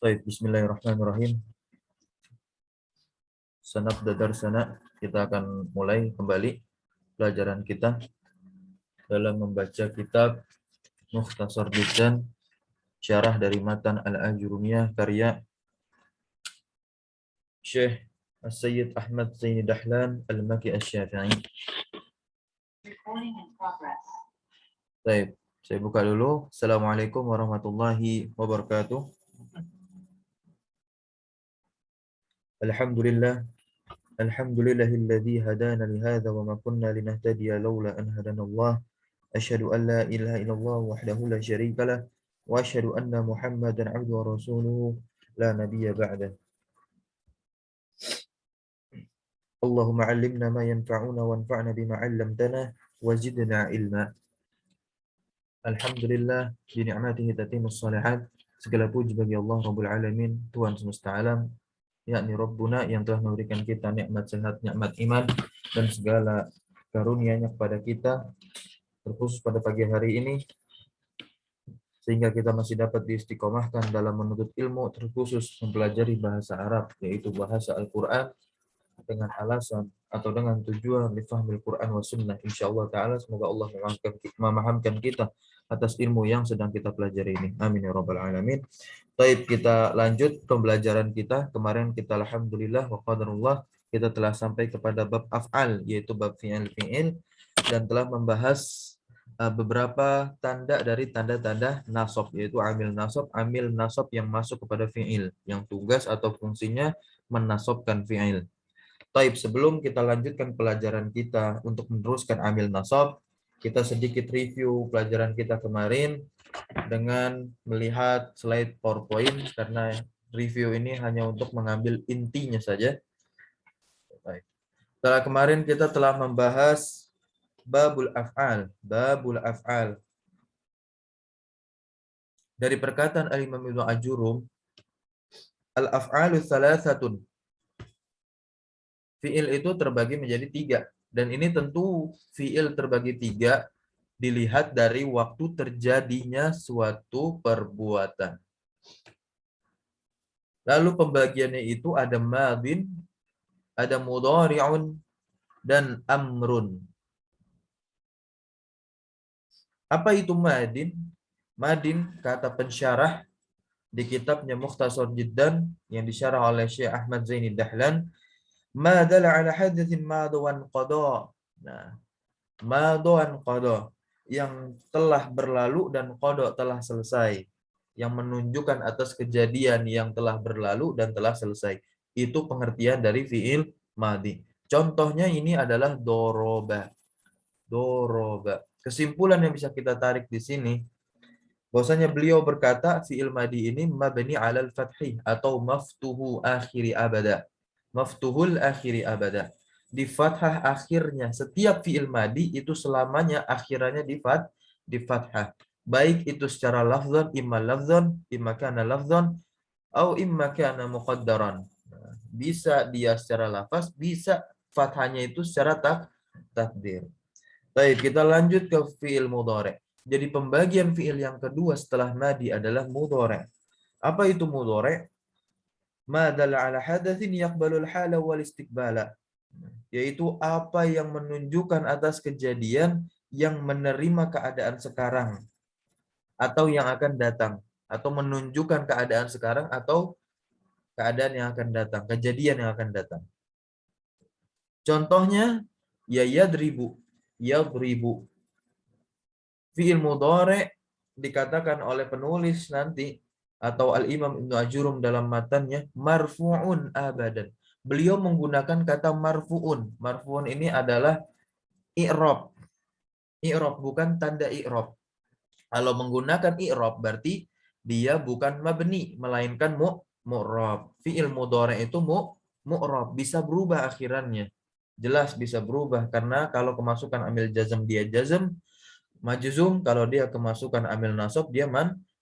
Baik, bismillahirrahmanirrahim. Sanabda darsana, kita akan mulai kembali pelajaran kita dalam membaca kitab Mukhtasar Jiddan, syarah dari matan Al-Ajurumiyah karya Syekh As-Sayyid Ahmad Zaini Dahlan Al-Maki Asy-Syafi'i. Baik, saya buka dulu. Assalamualaikum warahmatullahi wabarakatuh. Alhamdulillah. Alhamdulillahilladzi hadana lihadza wa ma kunna linahtadiya laula an hadanallah. Asyhadu an la ilaha illallah wahdahu la syarika lah wa asyhadu anna Muhammadan abduhu wa rasuluhu la nabiyya ba'dah. Allahumma 'allimna ma yanfa'una wanfa'na bima 'allamtana wa zidna ilma. Alhamdulillah bi ni'matihi tatimmus shalihat. Segala puji bagi Allah Rabbul Alamin, Tuhan semesta alam, yakni Rabbuna yang telah memberikan kita nikmat sehat, nikmat iman dan segala karunia-Nya kepada kita, terkhusus pada pagi hari ini, sehingga kita masih dapat diistiqomahkan dalam menuntut ilmu, terkhusus mempelajari bahasa Arab, yaitu bahasa Al-Quran, dengan alasan atau dengan tujuan difahmil Quran wa sunnah. InsyaAllah ta'ala semoga Allah memahamkan kita atas ilmu yang sedang kita pelajari ini. Amin ya rabbal alamin. Baik, kita lanjut pembelajaran kita. Kemarin kita alhamdulillah wa qadarullah kita telah sampai kepada bab af'al, yaitu bab fi'il dan telah membahas beberapa tanda dari tanda-tanda nasab, yaitu amil nasab yang masuk kepada fi'il, yang tugas atau fungsinya menasabkan fi'il. Taib, sebelum kita lanjutkan pelajaran kita untuk meneruskan amil nasab, kita sedikit review pelajaran kita kemarin dengan melihat slide PowerPoint, karena review ini hanya untuk mengambil intinya saja. Baik. Setelah kemarin kita telah membahas babul af'al. Dari perkataan Al-Imam Ibnu Ajurum, al-af'alu thalathatun. Fi'il itu terbagi menjadi 3. Dan ini tentu fi'il terbagi 3 dilihat dari waktu terjadinya suatu perbuatan. Lalu pembagiannya itu ada madin, ada mudhari'un, dan amrun. Apa itu madin? Madin, kata pensyarah di kitabnya Mukhtasar Jiddan yang disyarah oleh Syekh Ahmad Zaini Dahlan, ma dala ala hadatsin madwan qada. Nah, madwan qada, yang telah berlalu dan qada telah selesai, yang menunjukkan atas kejadian yang telah berlalu dan telah selesai. Itu pengertian dari fi'il madi. Contohnya ini adalah doroba. Kesimpulan yang bisa kita tarik di sini, bahwasanya beliau berkata fi'il madi ini mabni 'alal fathi atau maftuhu akhiri abada. Maftuhul akhiri abada. Di fathah akhirnya. Setiap fi'il madi itu selamanya akhirannya di fathah. Baik itu secara lafzan, imma kana lafzan, atau imma kana muqaddaran. Bisa dia secara lafaz, bisa fathahnya itu secara takdir. Baik, kita lanjut ke fi'il mudhari'. Jadi pembagian fi'il yang kedua setelah madi adalah mudhari'. Apa itu mudhari'? Ma dalla ala hadatsin yaqbalul hala wal istiqbala. Yaitu apa yang menunjukkan atas kejadian yang menerima keadaan sekarang atau yang akan datang, atau menunjukkan keadaan sekarang atau keadaan yang akan datang, kejadian yang akan datang. Contohnya ya yadribu. Fi'il mudhari' dikatakan oleh penulis nanti atau Al-Imam Ibnu Ajurum dalam matannya marfu'un abadan. Beliau menggunakan kata marfu'un. Marfu'un ini adalah i'rab. I'rab bukan tanda i'rab. Kalau menggunakan i'rab berarti dia bukan mabni melainkan mu'rab. Fi'il mudhari' itu mu'rab, bisa berubah akhirannya. Jelas bisa berubah karena kalau kemasukan amil jazm dia jazm, majzum, kalau dia kemasukan amil nasab dia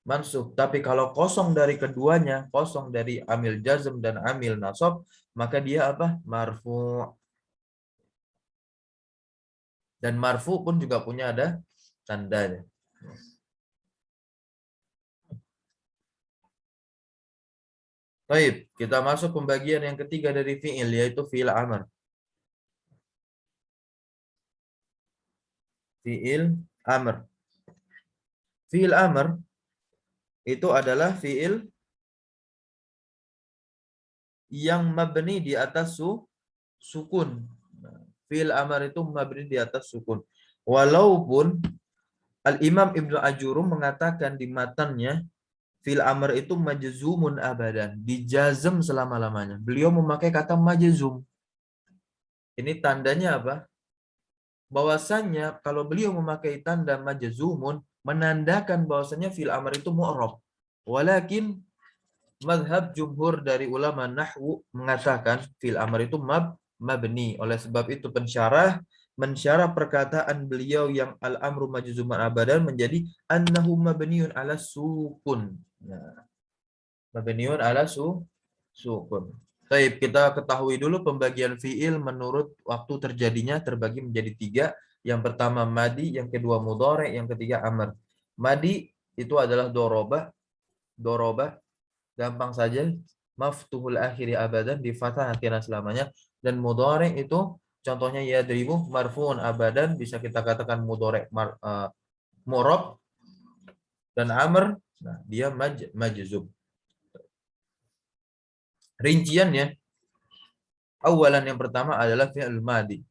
mansub. Tapi kalau kosong dari keduanya, kosong dari amil jazm dan amil nasab, maka dia apa? Marfu. Dan marfu pun juga punya ada tandanya. Baik, kita masuk pembagian yang ketiga dari fi'il, yaitu fi'il amr. Fi'il amr. Fi'il amr itu adalah fi'il yang mabni di atas sukun. Nah, fi'il amr itu mabni di atas sukun. Walaupun Al-Imam Ibnu Ajurum mengatakan di matanya fi'il amr itu majzumun abadan, dijazm selama-lamanya. Beliau memakai kata majzum. Ini tandanya apa? Bahwasannya kalau beliau memakai tanda majzumun menandakan bahwasannya fi'il amr itu mu'rab. Walakin mazhab jumhur dari ulama nahwu mengatakan fi'il amr itu mabni. Oleh sebab itu mensyarah perkataan beliau yang al-amru majzuman abadan menjadi annahu mabniun ala sukun. Nah, mabniun ala sukun. Baik, kita ketahui dulu pembagian fiil menurut waktu terjadinya terbagi menjadi tiga. Yang pertama madi, yang kedua mudhari, yang ketiga amr. Madi itu adalah doroba, gampang saja, maftuhul akhiri abadan, di fathah akhirnya selamanya. Dan mudhari itu contohnya yadribu, marfuun abadan, bisa kita katakan mudhari mu'rab. Dan amr, nah dia majzub. Rinciannya, awalan yang pertama adalah fi'il madi.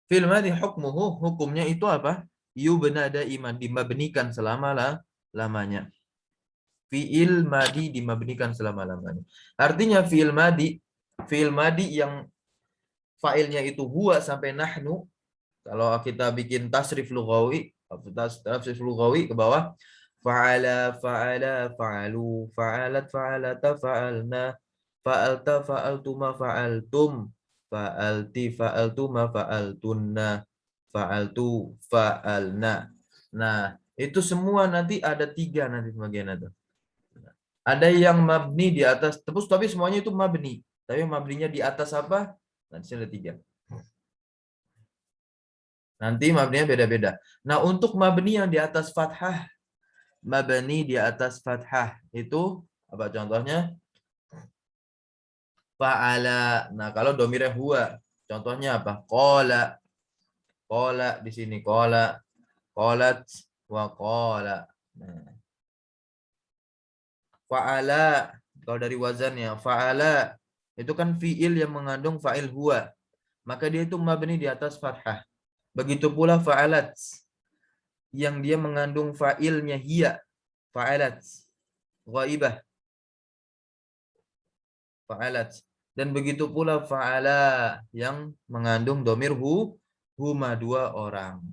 Fi'il madi hukumnya itu apa? Yubna daiman, dimabnikan selama-lamanya. Fi'il madi dimabnikan selama-lamanya. Artinya fi'il madi yang fa'ilnya itu huwa sampai nahnu, kalau kita bikin tasrif lughawi ke bawah, fa'ala, fa'ala, fa'alu, fa'alat, fa'alata, fa'alna, fa'alta, fa'altuma, fa'altum, fa'alti, fa'altuma, fa'altunna, fa'altu, fa'alna. Nah, itu semua nanti ada tiga nanti bagian itu. Ada yang mabni di atas, tapi semuanya itu mabni. Tapi mabninya di atas apa? Nanti ada tiga. Nanti mabninya beda-beda. Nah, untuk mabni yang di atas fathah, mabni di atas fathah itu apa contohnya? Fa'ala. Nah, kalau domirnya huwa, contohnya apa? Qala. Qala di sini qala, qalat wa qala. Nah, fa'ala kalau dari wazannya fa'ala itu kan fiil yang mengandung fa'il huwa. Maka dia itu mabni di atas fathah. Begitu pula fa'alat yang dia mengandung fa'ilnya hiya, fa'alat, ghaibah, fa'alat. Dan begitu pula fa'ala yang mengandung domir huma, dua orang.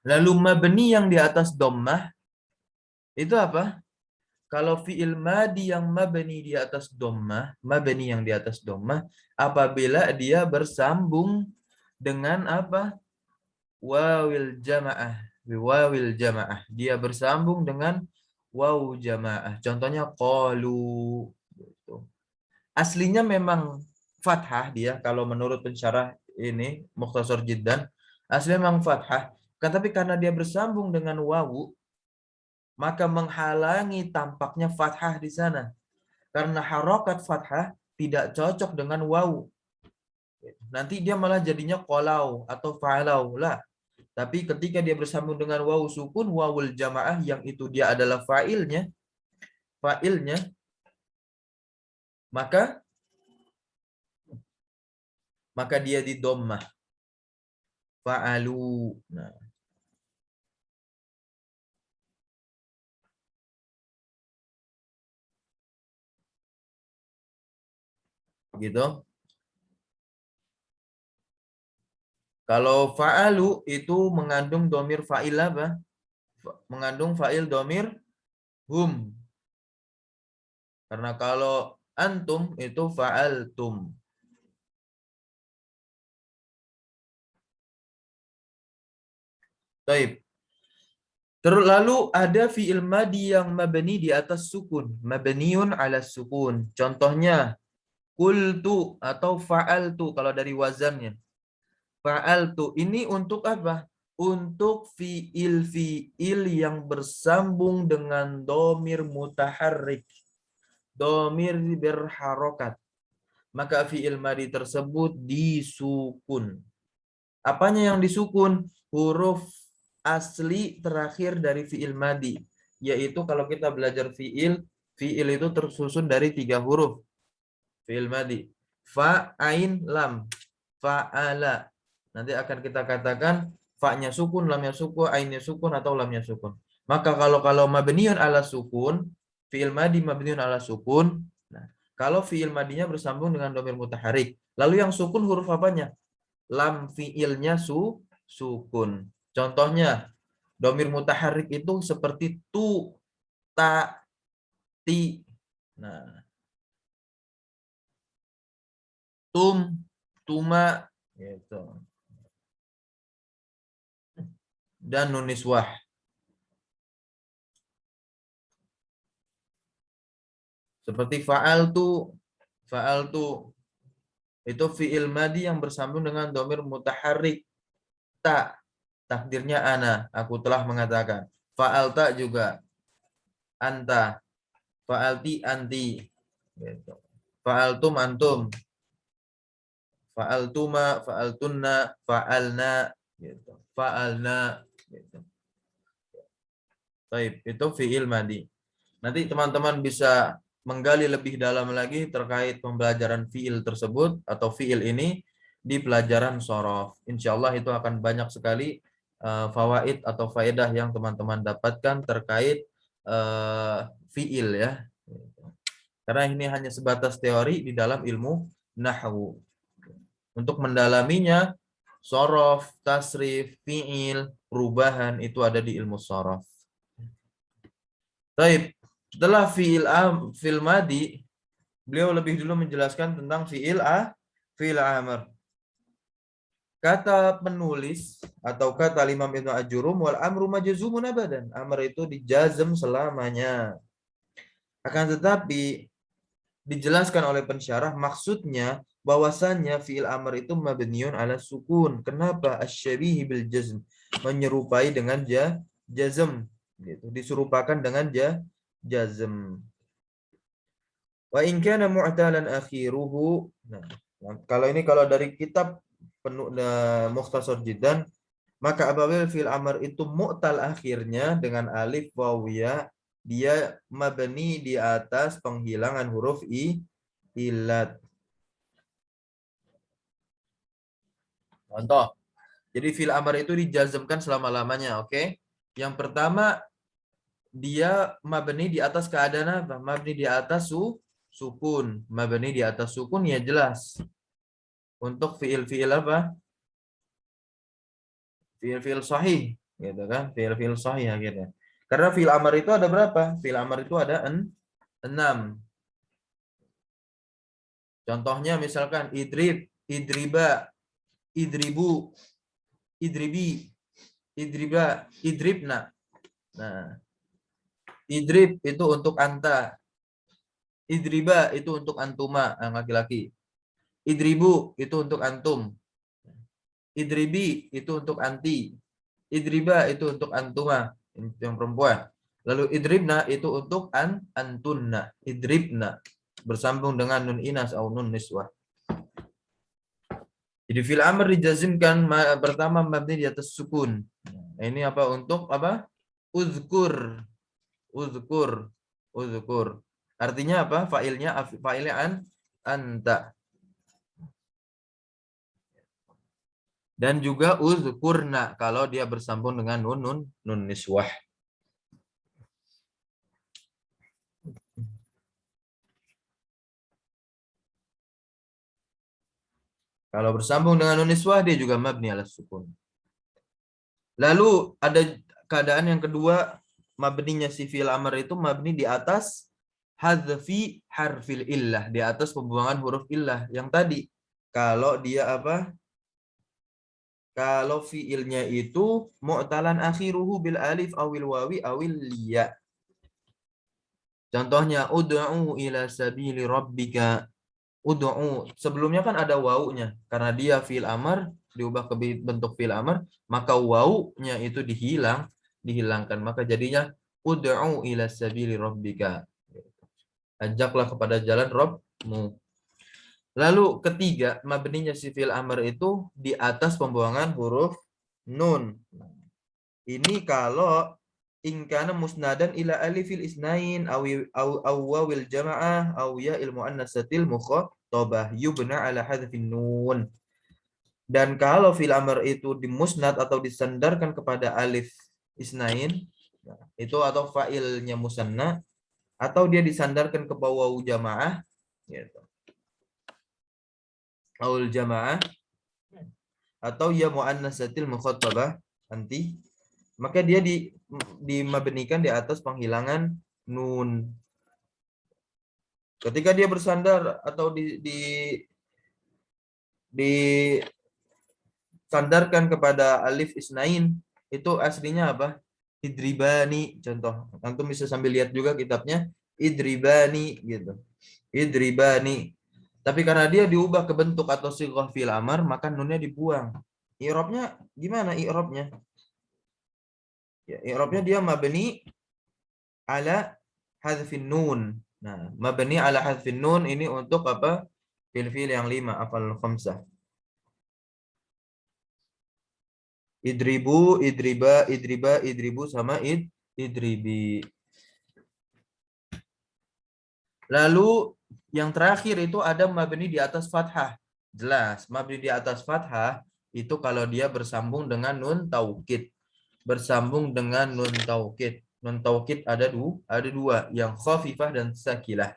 Lalu mabni yang di atas dhammah itu apa? Kalau fi'il madi yang mabni di atas dhammah, mabni yang di atas dhammah apabila dia bersambung dengan apa? Wawil jamaah, wawil jamaah. Dia bersambung dengan waw jamaah. Contohnya qalu. Aslinya memang fathah dia kalau menurut pensyarah ini Mukhtasar Jiddan, aslinya memang fathah. Tapi karena dia bersambung dengan wawu, maka menghalangi tampaknya fathah di sana. Karena harokat fathah tidak cocok dengan wawu. Nanti dia malah jadinya qalau atau fa'alau lah. Tapi ketika dia bersambung dengan wawu sukun, wawul jamaah yang itu dia adalah fa'ilnya, maka dia di dhammah. Fa'alu. Nah, gitu. Kalau fa'alu itu mengandung domir fa'il apa? Mengandung fa'il domir hum. Karena kalau antum itu fa'altum. Baik. Lalu ada fi'il madi yang mabni di atas sukun. Mabniun ala sukun. Contohnya, qultu atau fa'altu kalau dari wazannya. Fa'altu ini untuk apa? untuk fiil yang bersambung dengan domir mutaharrik, domir berharokat, maka fiil madi tersebut disukun. Apanya yang disukun? Huruf asli terakhir dari fiil madi, yaitu kalau kita belajar fiil itu tersusun dari 3 huruf. Fiil madi, fa, ain, lam. Fa'ala. Nanti akan kita katakan fa-nya sukun, lamnya sukun, ainnya sukun, atau lamnya sukun. Maka kalau mabniun ala sukun, fiil madi mabniun ala sukun. Nah, kalau fiil madinya bersambung dengan domir mutaharik, lalu yang sukun huruf apanya? Lam fiilnya sukun. Contohnya, domir mutaharik itu seperti tu, ta, ti. Nah, tum, tuma, gitu. Dan nun niswah. Seperti fa'al tu itu fiil madi yang bersambung dengan domir mutaharik ta, takdirnya ana, aku telah mengatakan. Fa'al ta juga anta, fa'alti anti, gitu. Fa'altum antum, fa'altuma, fa'altunna, fa'alna, gitu. Fa'alna, gitu. Baik, itu fiil madi. Nanti teman-teman bisa menggali lebih dalam lagi terkait pembelajaran fiil tersebut atau fiil ini di pelajaran sorof. Insya Allah itu akan banyak sekali fawaid atau faedah yang teman-teman dapatkan terkait fiil ya. Karena ini hanya sebatas teori di dalam ilmu nahwu. Untuk mendalaminya, sorof, tasrif, fiil, perubahan itu ada di ilmu sorof. Baik, setelah fiil madi, beliau lebih dulu menjelaskan tentang fiil amr. Kata penulis atau kata Imam Ibnu Ajurum, wal amru majzumun abadan. Amr itu dijazm selamanya. Akan tetapi dijelaskan oleh pensyarah maksudnya bahwasannya fiil amr itu mabniun ala sukun. Kenapa? Asy-syabihi bil jazm, menyerupai dengan jazm. Gitu. Diserupakan dengan jazm. Wa in kana mu'talan akhiruhu. Nah, kalau dari kitab Mukhtasar Jiddan, maka apabila fi'il amr itu mu'tal akhirnya dengan alif waw ya, dia mabni di atas penghilangan huruf illat. Contoh. Jadi fi'il amr itu dijazmkan selama-lamanya, oke? Yang pertama, dia mabni di atas keadaan apa? Mabni di atas sukun. Mabni di atas sukun ya jelas. Untuk fiil-fiil apa? Fiil-fiil sahih, gitu kan? Fiil-fiil sahih akhirnya. Karena fiil amr itu ada berapa? Fiil amr itu ada 6. Contohnya misalkan idrib, idriba, idribu, idribi, idriba, idribna. Nah, idrib itu untuk anta. Idriba itu untuk antuma, yang laki-laki. Idribu itu untuk antum. Idribi itu untuk anti. Idriba itu untuk antuma, yang perempuan. Lalu idribna itu untuk antunna. Idribna bersambung dengan nun inas atau nun niswah. Jadi fil amr dijazimkan pertama mabni di atas sukun. Nah, ini apa untuk apa? Uzkur. Uzkur. Uzkur. Artinya apa? Fa'ilnya anta. Dan juga uzkurna kalau dia bersambung dengan nun niswah. Kalau bersambung dengan nun niswah dia juga mabni ala sukun. Lalu ada keadaan yang kedua, mabninya si fi'il amr itu mabni di atas hadzfi harfil illah, di atas pembuangan huruf illah yang tadi. Kalau dia apa? Kalau fiilnya itu mu'talan akhiruhu bil alif awil wawi awil liya. Contohnya ud'u ila sabili rabbika. Ud'u sebelumnya kan ada wawunya karena dia fiil amr, diubah ke bentuk fi'il amr, maka wawunya itu dihilangkan. Maka jadinya ud'u ila sabili rabbika. Ajaklah kepada jalan Rabbmu. Lalu ketiga, mabninya si fi'il amr itu di atas pembuangan huruf nun. Ini kalau ingkana musnadan ila alifil isnain aw wawil jama'ah aw ya ilmu annasatil mukhatabah yubna ala hadfin nun. Dan kalau fi'il amr itu dimusnad atau disandarkan kepada alif isnain, itu atau fa'ilnya musanna, atau dia disandarkan ke wawu jamaah, gitu. Aul jamaah atau ya muannasatil mukhatabah nanti, maka dia dimabnikan di atas penghilangan nun. Ketika dia bersandar atau disandarkan kepada alif isnain, itu aslinya apa? Idribani, contoh. Antum bisa sambil lihat juga kitabnya, idribani gitu. Idribani. Tapi karena dia diubah ke bentuk atau sighah fi'il amr, maka nunnya dibuang. I'rabnya gimana i'rabnya? Ya, i'rabnya dia mabni ala hadfin nun. Nah, mabni ala hadfin nun ini untuk apa? Fil-fil yang 5, afal khamsah. Idribu, idriba, idriba, idribu sama idribi. Lalu yang terakhir itu ada mabni di atas fathah. Jelas, mabni di atas fathah itu kalau dia bersambung dengan nun taukid. Bersambung dengan nun taukid. Nun taukid ada dua, yang khafifah dan sakilah.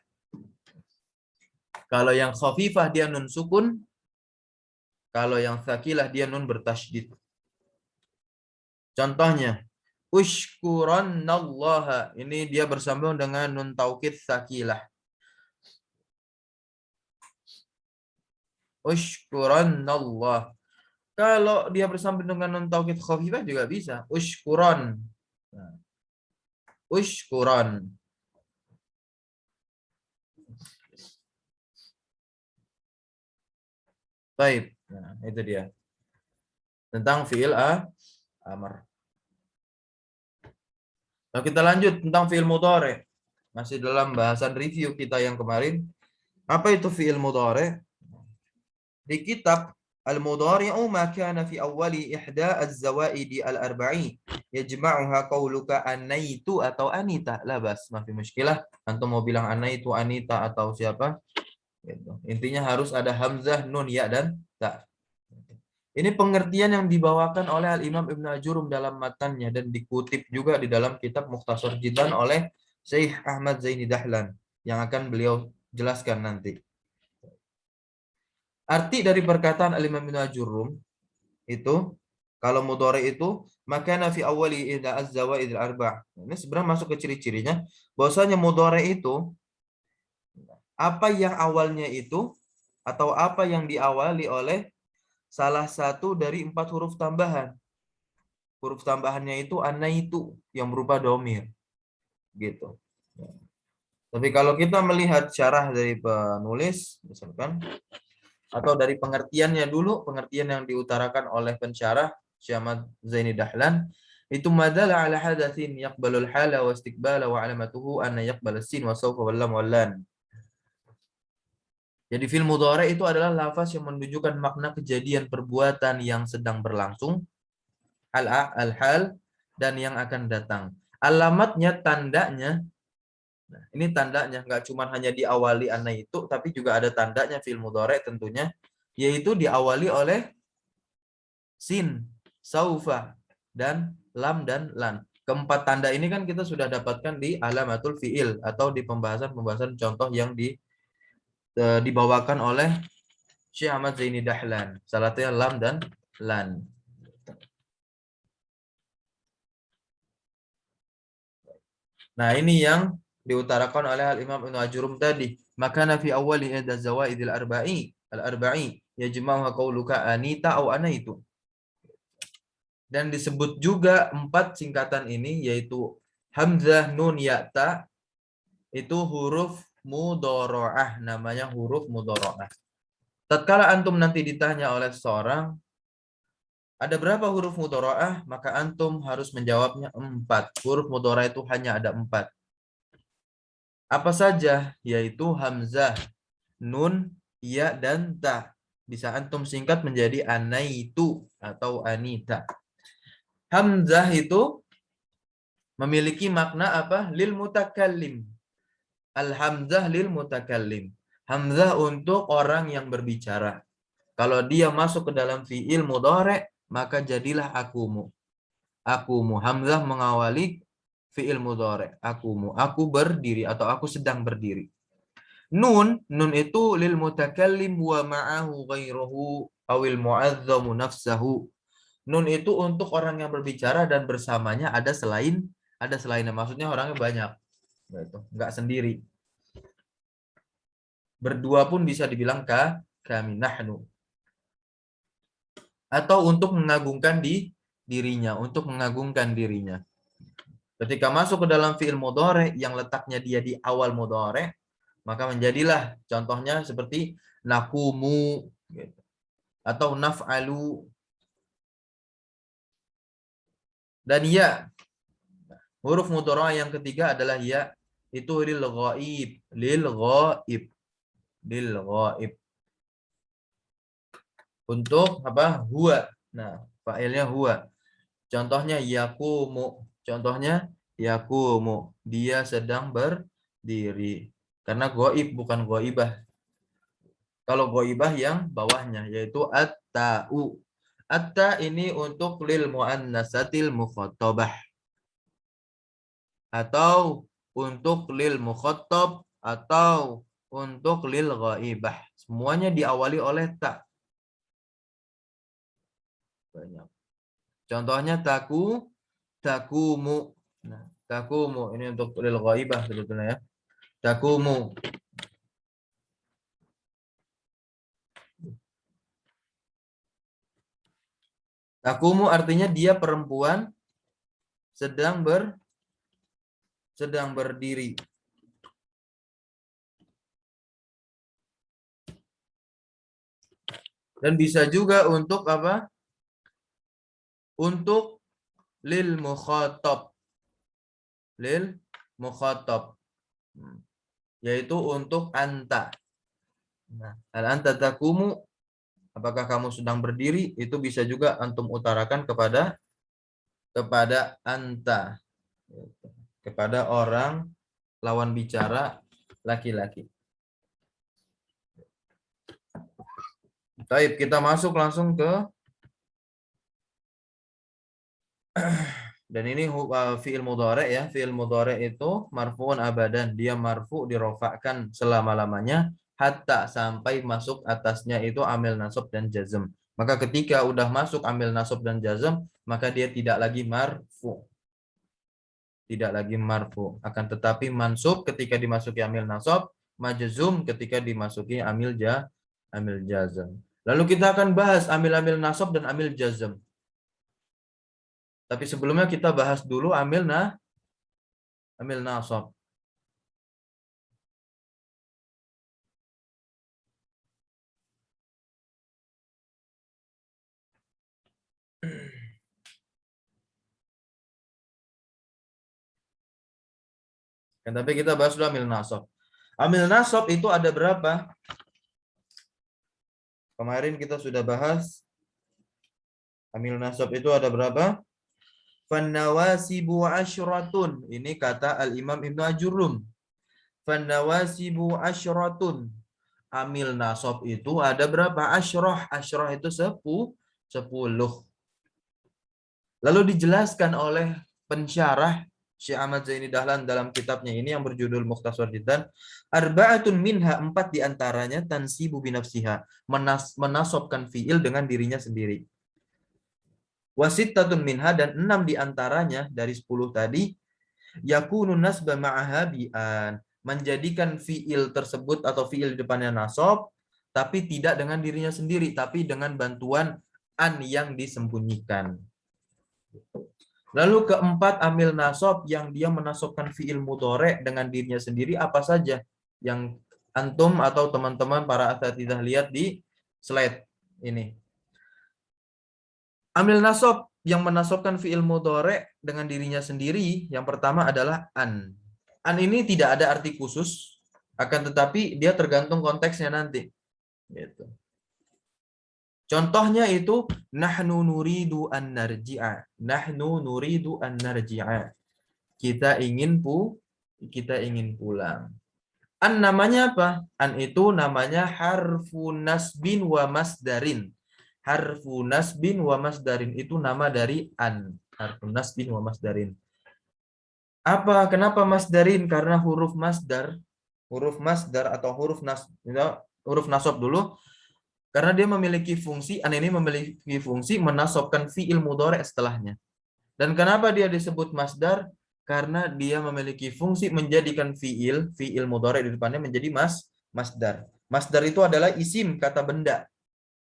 Kalau yang khafifah dia nun sukun, kalau yang sakilah dia nun bertasydid. Contohnya, ushkurannallaha. Ini dia bersambung dengan nun taukid sakilah. Ushkurannallah. Kalau dia bersambung dengan nun taukid khafifah juga bisa. Ushkuran. Nah, ushkuran. Baik. Nah, itu dia. Tentang fi'il amr. Nah, kita lanjut tentang fi'il mudhari'. Masih dalam bahasan review kita yang kemarin. Apa itu fi'il mudhari'? Di kitab al-mudhari'u ma kana fi awwali ihda az-zawaidi al-arba'i yajma'uha qawluka anaitu atau anita. La bas, mafi muskilah. Antum mau bilang anaitu, anita atau siapa? Gitu. Intinya harus ada hamzah, nun, ya dan ta. Ini pengertian yang dibawakan oleh Al-Imam Ibnu Ajurum dalam matannya dan dikutip juga di dalam kitab Mukhtasar Jidlan oleh Syekh Ahmad Zaini Dahlan yang akan beliau jelaskan nanti. Arti dari perkataan Al-Imam Ibnu Ajurum itu, kalau mudhari itu makana fi awwali idza az-zawaid al-arba'. Ini sebenarnya masuk ke ciri-cirinya bahwasanya mudhari itu apa yang awalnya itu atau apa yang diawali oleh salah satu dari 4 huruf tambahan. Huruf tambahannya itu anaitu yang berupa domir. Gitu. Tapi kalau kita melihat syarah dari penulis, misalkan, atau dari pengertiannya dulu, pengertian yang diutarakan oleh pensyarah Syekh Ahmad Zaini Dahlan, itu madalla ala hadatsin yaqbalul hala wa istiqbala wa alamatuhu anna yaqbal sin wa sawfa wal lam wal lan. Jadi fi'il mudhari itu adalah lafaz yang menunjukkan makna kejadian perbuatan yang sedang berlangsung, al-hal, dan yang akan datang. Alamatnya, tandanya, nah, ini tandanya nggak cuma hanya diawali anna itu, tapi juga ada tandanya fi'il mudhari tentunya, yaitu diawali oleh sin, saufa, dan lam dan lan. Keempat tanda ini kan kita sudah dapatkan di alamatul fi'il atau di pembahasan contoh yang dibawakan oleh Syekh Ahmad Zaini Dahlan. Salah satunya lam dan lan. Nah, ini yang diutarakan oleh Al-Imam Ibnu Ajurum tadi. Makana fi awwali idza zawaidil al-arba'i yajma'uha qawluka anita au anaitu. Dan disebut juga 4 singkatan ini, yaitu hamzah, nun, ya, ta, itu huruf mudharaah, namanya huruf mudharaah. Tatkala antum nanti ditanya oleh seseorang, Ada berapa huruf mudharaah? Maka antum harus menjawabnya 4. Huruf mudharaah itu hanya ada 4. Apa saja? Yaitu hamzah, nun, ya, dan ta. Bisa antum singkat menjadi anaitu atau anita. Hamzah itu memiliki makna apa? Lil mutakallim. Al-hamzah lil mutakallim. Hamzah untuk orang yang berbicara. Kalau dia masuk ke dalam fi'il mudhari', maka jadilah akumu. Akumu. Hamzah mengawali fi'il mudhari'. Akumu. Aku berdiri atau aku sedang berdiri. Nun itu lil mutakallim wa ma'ahu ghairuhu awil mu'azzamu nafsahu. Nun itu untuk orang yang berbicara dan bersamanya ada selainnya. Maksudnya orangnya banyak. Gitu. Enggak sendiri. Berdua pun bisa dibilang kami nahnu. Atau untuk mengagungkan dirinya, untuk mengagungkan dirinya. Ketika masuk ke dalam fi'il mudhari yang letaknya dia di awal mudhari, maka menjadilah contohnya seperti nakumu gitu. Atau naf'alu. Dan ya, huruf mudhari yang ketiga adalah ya, itu lil ghaib, lil ghaib, lil ghaib. Untuk apa? Huwa. Nah, fa'ilnya huwa. Contohnya yakumu. Contohnya yakumu. Dia sedang berdiri. Karena goib bukan goibah. Kalau goibah yang bawahnya yaitu at-ta'u. At-ta ini untuk lil mu'annasatil mukhatabah. Atau untuk lil mukhatab atau untuk lil ghaibah. Semuanya diawali oleh ta. Banyak. Contohnya takumu. Nah, takumu ini untuk lil ghaibah sebetulnya ya. Takumu. Takumu artinya dia perempuan sedang berdiri. Dan bisa juga untuk apa? Untuk lil mukhatab. Lil mukhatab. Yaitu untuk anta. Nah, anta takumu, apakah kamu sedang berdiri? Itu bisa juga antum utarakan kepada anta. Kepada orang lawan bicara laki-laki. Baik, kita masuk langsung ke dan ini fi'il mudhari ya. Fi'il mudhari itu marfu'un abadan. Dia marfu dirofakkan selama-lamanya hatta sampai masuk atasnya itu amil nasab dan jazm. Maka ketika udah masuk amil nasab dan jazm, maka dia tidak lagi marfu. Tidak lagi marfu. Akan tetapi mansub ketika dimasuki amil nasab, majzum ketika dimasuki amil jazm. Lalu kita akan bahas amil-amil nasab dan amil jazm. Tapi sebelumnya kita bahas dulu amil nasab. Tapi kita bahas dulu amil nasab. Amil nasab itu ada berapa? Kemarin kita sudah bahas amil nasab itu ada berapa? Fannawasibu asyratun. Ini kata Al-Imam Ibnu Ajurrum. Fannawasibu asyratun. Amil nasab itu ada berapa? Asyrah. Asyrah itu 10. Lalu dijelaskan oleh pensyarah Syekh Ahmad Zaini Dahlan dalam kitabnya ini yang berjudul Mukhtasar Jiddan, arba'atun minha, 4 diantaranya tansibu binafsiha, menasobkan fiil dengan dirinya sendiri. Wasittatun minha, dan 6 diantaranya dari 10 tadi yakunun nasba ma'aha bi'an, menjadikan fiil tersebut atau fiil di depannya nasab tapi tidak dengan dirinya sendiri, tapi dengan bantuan an yang disembunyikan. Lalu keempat, amil nasab yang dia menasobkan fiil mudhari dengan dirinya sendiri apa saja? Yang antum atau teman-teman para asatidzah lihat di slide ini. Amil nasab yang menasobkan fi'il mudhari' dengan dirinya sendiri, yang pertama adalah an. An ini tidak ada arti khusus, akan tetapi dia tergantung konteksnya nanti. Gitu. Contohnya itu nahnu nuridu an narji'a. Nahnu nuridu an narji'a. Kita ingin pulang. An namanya apa? An itu namanya harfu nasbin wa masdarin. Harfu nasbin wa masdarin itu nama dari an. Harfu nasbin wa masdarin. Apa? Kenapa masdarin? Karena huruf masdar atau huruf nasab dulu. Karena dia memiliki fungsi, an ini memiliki fungsi menasobkan fi'il mudhari' setelahnya. Dan kenapa dia disebut masdar? Karena dia memiliki fungsi menjadikan fi'il mudhari' di depannya menjadi masdar. Masdar itu adalah isim, kata benda.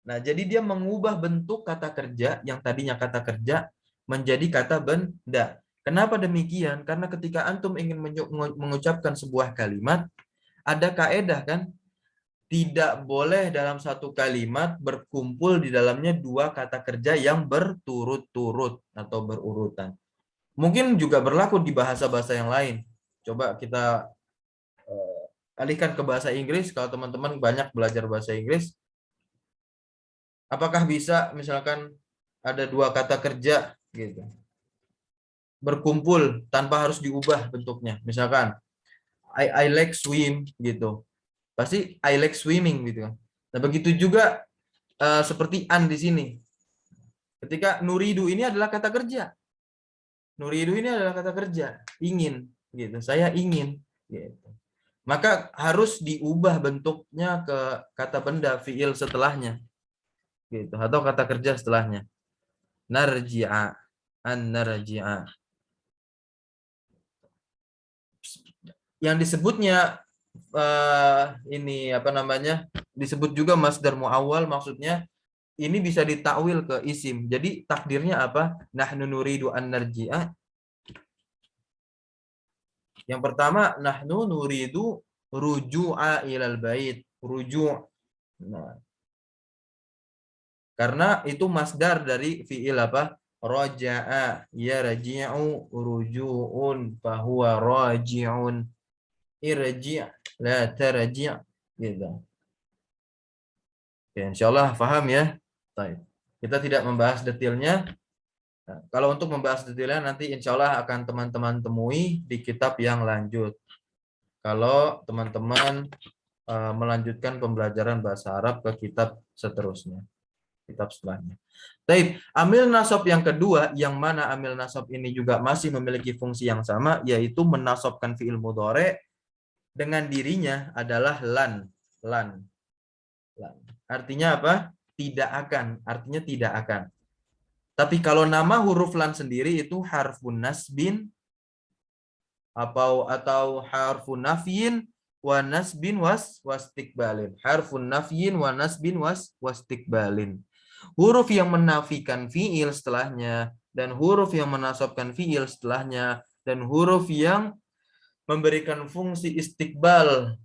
Nah, jadi dia mengubah bentuk kata kerja yang tadinya kata kerja menjadi kata benda. Kenapa demikian? Karena ketika antum ingin mengucapkan sebuah kalimat, ada kaedah kan? Tidak boleh dalam satu kalimat berkumpul di dalamnya dua kata kerja yang berturut-turut atau berurutan. Mungkin juga berlaku di bahasa-bahasa yang lain. Coba kita alihkan ke bahasa Inggris. Kalau teman-teman banyak belajar bahasa Inggris, apakah bisa misalkan ada dua kata kerja gitu berkumpul tanpa harus diubah bentuknya? Misalkan I like swim gitu. Pasti I like swimming gitu kan. Nah, begitu juga seperti an di sini. Ketika nuridu ini adalah kata kerja. Nuridu ini adalah kata kerja, ingin gitu. Saya ingin gitu. Maka harus diubah bentuknya ke kata benda fiil setelahnya. Gitu, atau kata kerja setelahnya. Narji'a, an-narji'a. Yang disebutnya ini apa namanya? Disebut juga masdar muawwal, maksudnya ini bisa ditakwil ke isim. Jadi takdirnya apa? Nahnu nuridu an narji'a. Yang pertama, nahnu nuridu ruju'a ilal bait. Ruju'. Nah, karena itu masdar dari fi'il apa? Raja'a yarji'u ruju'un fahuwa raji'un. Irji' la tarji' gitu. Oke, insyaallah paham ya. Baik. Kita tidak membahas detailnya. Nah, kalau untuk membahas detailnya nanti insyaallah akan teman-teman temui di kitab yang lanjut. Kalau teman-teman melanjutkan pembelajaran bahasa Arab ke kitab seterusnya. Kitab setelahnya. Baik, amil nasab yang kedua, yang mana amil nasab ini juga masih memiliki fungsi yang sama, yaitu menasobkan fi'il mudhari' dengan dirinya adalah lan. Lan. Artinya apa? Tidak akan. Artinya tidak akan. Tapi kalau nama huruf lan sendiri itu harfun nasbin atau harfun nafyin wa nasbin wastikbalin. Harfun nafyin wa nasbin wastikbalin. Huruf yang menafikan fiil setelahnya dan huruf yang menasabkan fiil setelahnya dan huruf yang memberikan fungsi istiqbal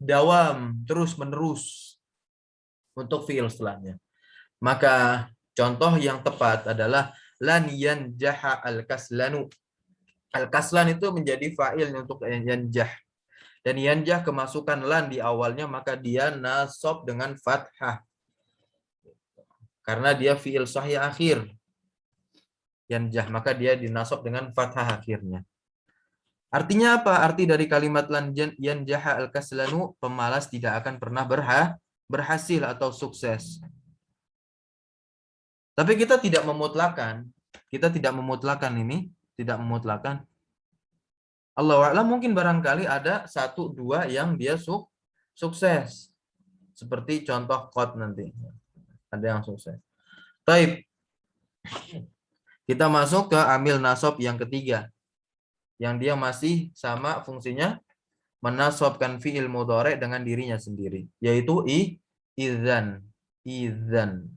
dawam terus menerus untuk fiil setelahnya. Maka contoh yang tepat adalah lan yanjaha al-kaslanu. Al-kaslan itu menjadi fa'il untuk yanjah. Dan yanjah kemasukan lan di awalnya maka dia nasab dengan fathah. Karena dia fi'il sahih akhir. Yanjah maka dia dinasab dengan fathah akhirnya. Artinya apa? Arti dari kalimat lan yanjaha al-kaslanu, pemalas tidak akan pernah berhasil atau sukses. Tapi kita tidak memutlakan. Kita tidak memutlakan ini. Tidak memutlakan. Allahu a'lam, mungkin barangkali ada satu dua yang dia sukses. Seperti contoh qad nanti. Ada yang sukses. Baik. Kita masuk ke amil nasab yang ketiga. Yang dia masih sama fungsinya menasabkan fi'il mudhari' dengan dirinya sendiri. Yaitu idzan. Idzan.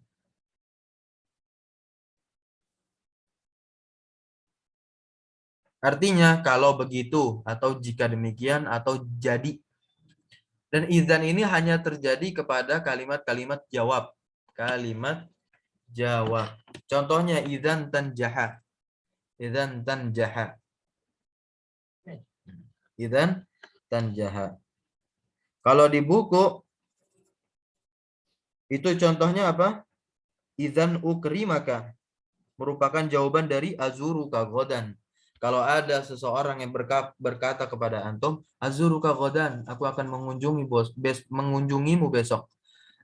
Artinya kalau begitu atau jika demikian atau jadi. Dan idzan ini hanya terjadi kepada kalimat-kalimat jawab. Kalimat jawab. Contohnya idzan tanjaha. Idzan tanjaha. Idzan tanjaha. Kalau di buku itu contohnya apa? Idzan ukrimaka. Merupakan jawaban dari azuruka godan. Kalau ada seseorang yang berkata kepada antum, azuruka godan, aku akan mengunjungimu besok.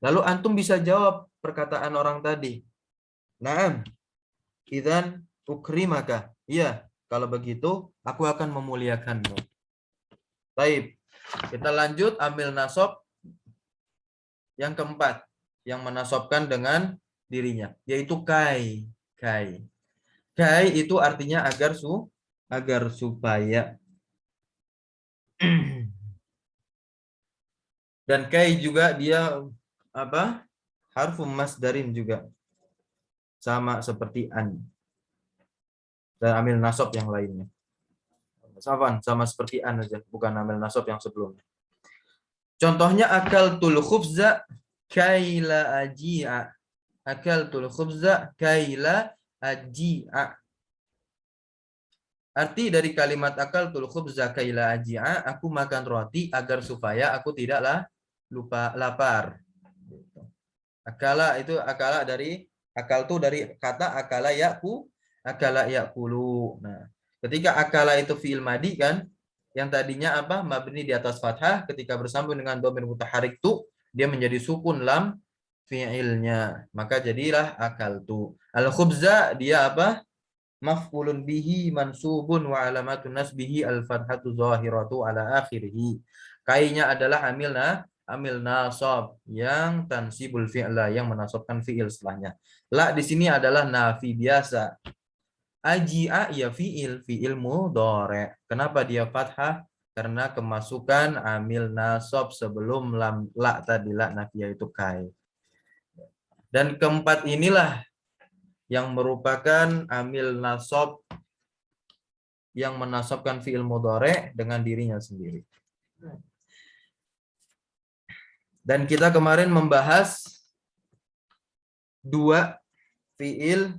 Lalu antum bisa jawab perkataan orang tadi. Naam, idzan ukrimaka. Iya, kalau begitu aku akan memuliakanmu. Baik, kita lanjut ambil nasab yang keempat yang menasobkan dengan dirinya, yaitu kai. Kai. Kai itu artinya agar supaya. Dan kai juga dia apa? Harfu masdarin juga. Sama seperti an. Dan amil nasab yang lainnya. Sama seperti an aja, bukan amil nasab yang sebelumnya. Contohnya akal tul khubza kaila aji'a. Akal tul khubza kaila aji'a. Arti dari kalimat akal tul khubza kaila aji'a, aku makan roti agar supaya aku tidaklah lupa lapar. Akala itu akal tuh dari kata akala yakulu. Nah, ketika akala itu fi'il madi kan, yang tadinya apa? Mabni di atas fathah, ketika bersambung dengan dhamir mutaharik tu, dia menjadi sukun lam fi'ilnya. Maka jadilah akal tu. Al khubza dia apa? Maf'ulun bihi mansubun wa alamatun nasbihi al fathatu zahiratu ala akhirih. Kainya adalah amil nasab yang tansibul fi'la, yang menasabkan fi'il setelahnya. La di sini adalah nafi biasa. Aji'a ya fi'il mudhari'. Kenapa dia fathah? Karena kemasukan amil nasab sebelum la tadi, la nafiyah itu kai. Dan keempat inilah yang merupakan amil nasab yang menasabkan fi'il mudhari' dengan dirinya sendiri. Dan kita kemarin membahas dua fi'il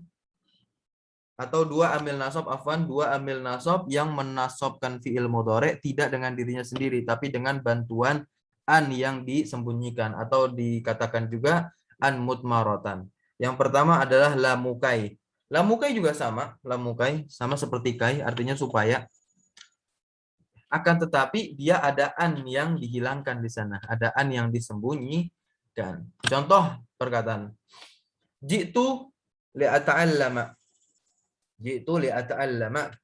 atau dua amil nasab yang menasabkan fi'il mudhari' tidak dengan dirinya sendiri, tapi dengan bantuan an yang disembunyikan atau dikatakan juga an mutmaratan. Yang pertama adalah lamukai. Lamukai juga sama, lamukai sama seperti kai, artinya supaya. Akan tetapi dia ada an yang dihilangkan di sana, ada an yang disembunyikan. Contoh perkataan, jitu li'ata'allama. Jitu li'ata'allama.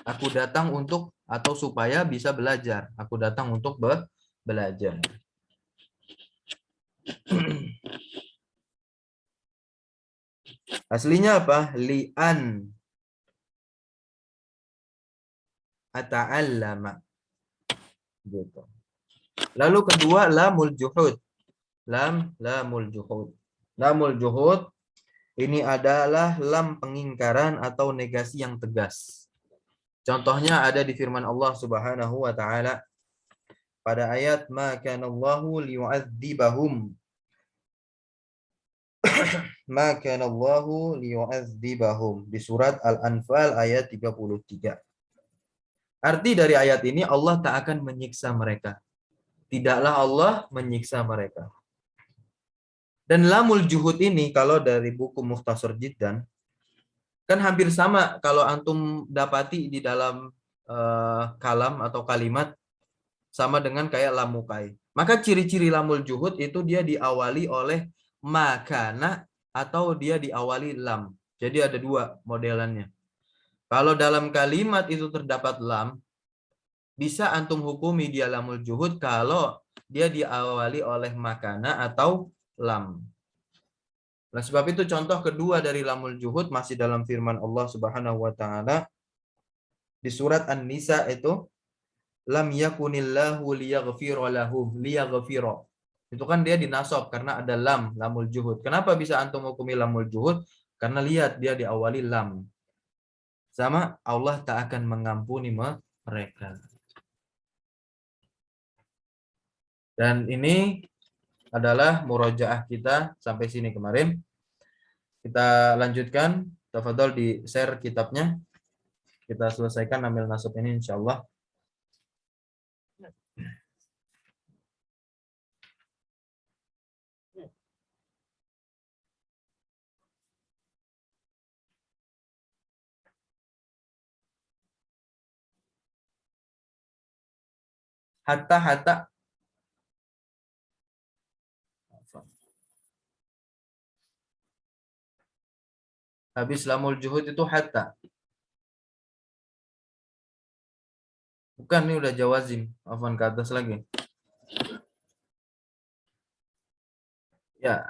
Aku datang untuk atau supaya bisa belajar. Aku datang untuk belajar. Aslinya apa? Li'an ata'allama. Gitu. Lalu kedua lamul juhud. Lamul juhud. Lamul juhud ini adalah lam pengingkaran atau negasi yang tegas. Contohnya ada di firman Allah Subhanahu wa taala pada ayat ma kana Allahu liyu'adzibahum. Ma kana Allahu liyu'adzibahum di surat Al-Anfal ayat 33. Arti dari ayat ini, Allah tak akan menyiksa mereka. Tidaklah Allah menyiksa mereka. Dan lamul juhud ini kalau dari buku Mukhtasar Jiddan kan hampir sama kalau antum dapati di dalam kalam atau kalimat sama dengan kayak lamukai. Maka ciri-ciri lamul juhud itu dia diawali oleh makana atau dia diawali lam. Jadi ada dua modelannya. Kalau dalam kalimat itu terdapat lam, bisa antum hukumi dia lamul juhud kalau dia diawali oleh makana atau lam. Nah, sebab itu contoh kedua dari lamul juhud masih dalam firman Allah Subhanahu wa taala di surat An-Nisa itu lam yakunillahu liyaghfira lahum liyaghfira. Itu kan dia dinasab karena ada lamul juhud. Kenapa bisa antum hukumi lamul juhud? Karena lihat dia diawali lam. Sama Allah tak akan mengampuni mereka. Dan ini adalah murojaah kita sampai sini kemarin. Kita lanjutkan. Tafadhol di share kitabnya. Kita selesaikan ambil nasab ini insyaallah. Hatta. Habis lamul juhud itu hatta. Bukan, ini udah jawazim. Afwan, ke atas lagi. Ya.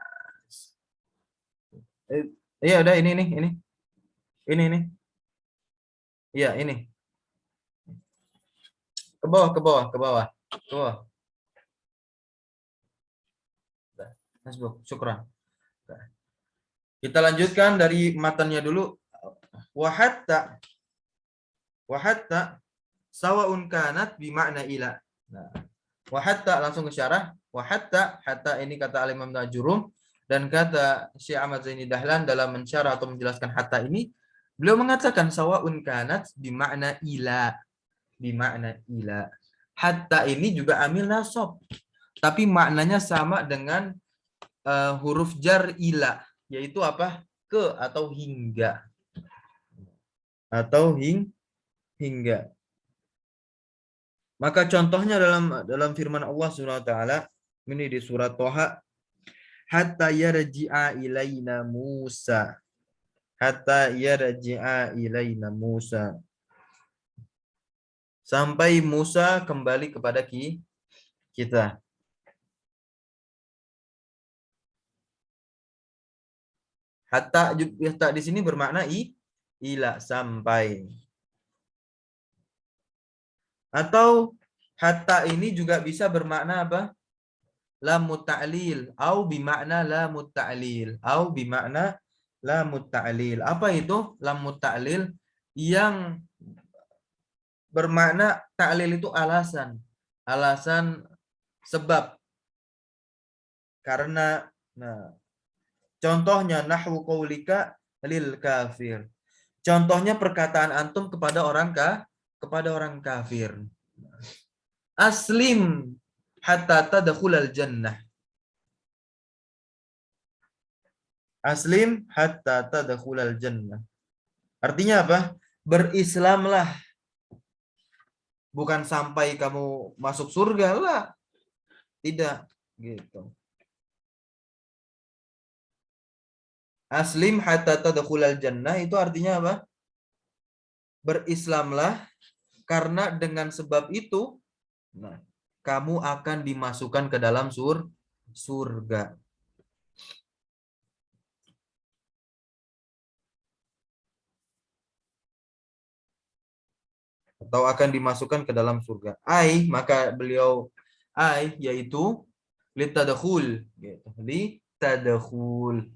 Iya udah ini nih, ini. Ini. Iya, ini. Ke bawah. Ke bawah. Hasbuk, syukran. Kita lanjutkan dari matanya dulu. Wahatta sawaun kanat bimakna ila. Nah, wahatta langsung ke syarah. Wahatta, hatta ini kata Al-Imam Najurun dan kata Syekh Ahmad Zaini Dahlan dalam mensyarah atau menjelaskan hatta ini, beliau mengatakan sawaun kanat bimakna ila. Bimakna ila. Hatta ini juga amil nasab. Tapi maknanya sama dengan huruf jar ila, yaitu apa? Ke atau hingga. Atau hingga. Maka contohnya dalam firman Allah Subhanahu wa taala ini di surat Thaha, hatta yarji'a ilaina Musa. Hatta yarji'a ilaina Musa. Sampai Musa kembali kepada kita. Hatta di sini bermakna ila, sampai. Atau hatta ini juga bisa bermakna apa? Lamut ta'lil au bimakna lamut ta'lil au bimakna lamut ta'lil. Apa itu lamut ta'lil? Yang bermakna ta'lil itu alasan. Alasan sebab. Karena contohnya nahwu qaulika lil kafir. Contohnya perkataan antum kepada orang kafir. Aslim hatta tadkhulal jannah. Aslim hatta tadkhulal jannah. Artinya apa? Berislamlah. Bukan sampai kamu masuk surga lah. Tidak, gitu. Aslim hatta tadkhulal jannah itu artinya apa? Berislamlah karena dengan sebab itu kamu akan dimasukkan ke dalam surga. Atau akan dimasukkan ke dalam surga. Maka beliau yaitu litadkhul, gitu. Litadkhul.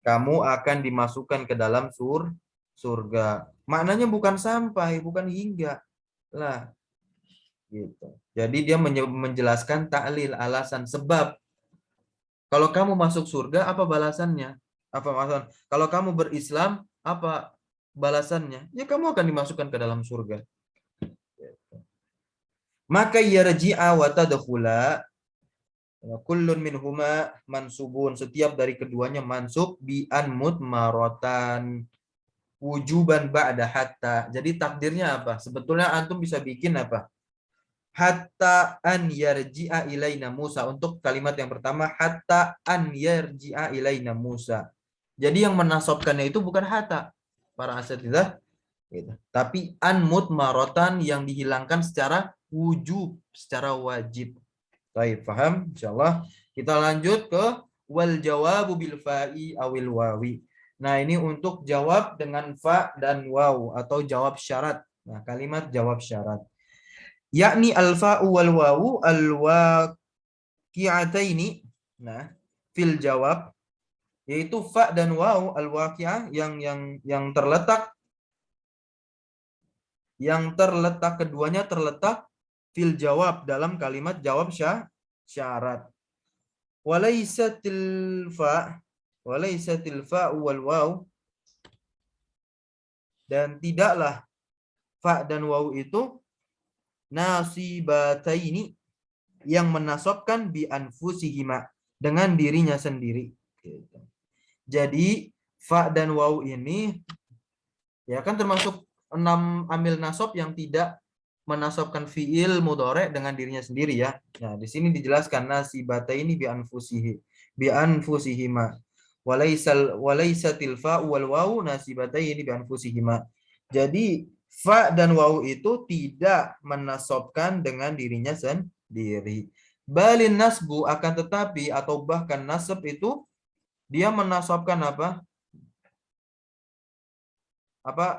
Kamu akan dimasukkan ke dalam surga. Maknanya bukan sampai, bukan hingga. Lah. Gitu. Jadi dia menjelaskan ta'lil, alasan, sebab. Kalau kamu masuk surga, apa balasannya? Apa maksud? Kalau kamu berislam, apa balasannya? Ya kamu akan dimasukkan ke dalam surga. Maka yarji'a wa tadkhula kullun minhuma mansubun. Setiap dari keduanya mansub bi an mudmaratan wujuban ba'da hatta. Jadi takdirnya apa? Sebetulnya antum bisa bikin apa? Hatta an yarji'a ilaina Musa. Untuk kalimat yang pertama, hatta an yarji'a ilaina Musa. Jadi yang menasabkannya itu bukan hatta, para asatidzah, gitu. Tapi an mudmaratan yang dihilangkan secara wujub, secara wajib. Baik, paham? Insyaallah. Kita lanjut ke wal jawabu bil fa'i awil wawi. Nah, ini untuk jawab dengan fa dan waw atau jawab syarat. Nah, kalimat jawab syarat. Yakni al fa'u wal wawu al waqi'ataini. Nah, fil jawab yaitu fa dan waw al waqi'ah yang terletak keduanya terletak fil jawab dalam kalimat jawab syarat. Walaisatil fa, Walaisatil fa'u wal waw, dan tidaklah fa dan waw itu nasibataini, yang menasabkan bi anfusihima, dengan dirinya sendiri. Jadi fa dan waw ini ya kan termasuk 6 amil nasab yang tidak menasabkan fiil mudhari dengan dirinya sendiri ya. Nah, di sini dijelaskan nasibataini bi anfusihima. Walaisatil fa wal waw nasibataini bi anfusihima. Jadi fa dan waw itu tidak menasabkan dengan dirinya sendiri. Balin nasbu, akan tetapi atau bahkan nasab itu dia menasabkan apa?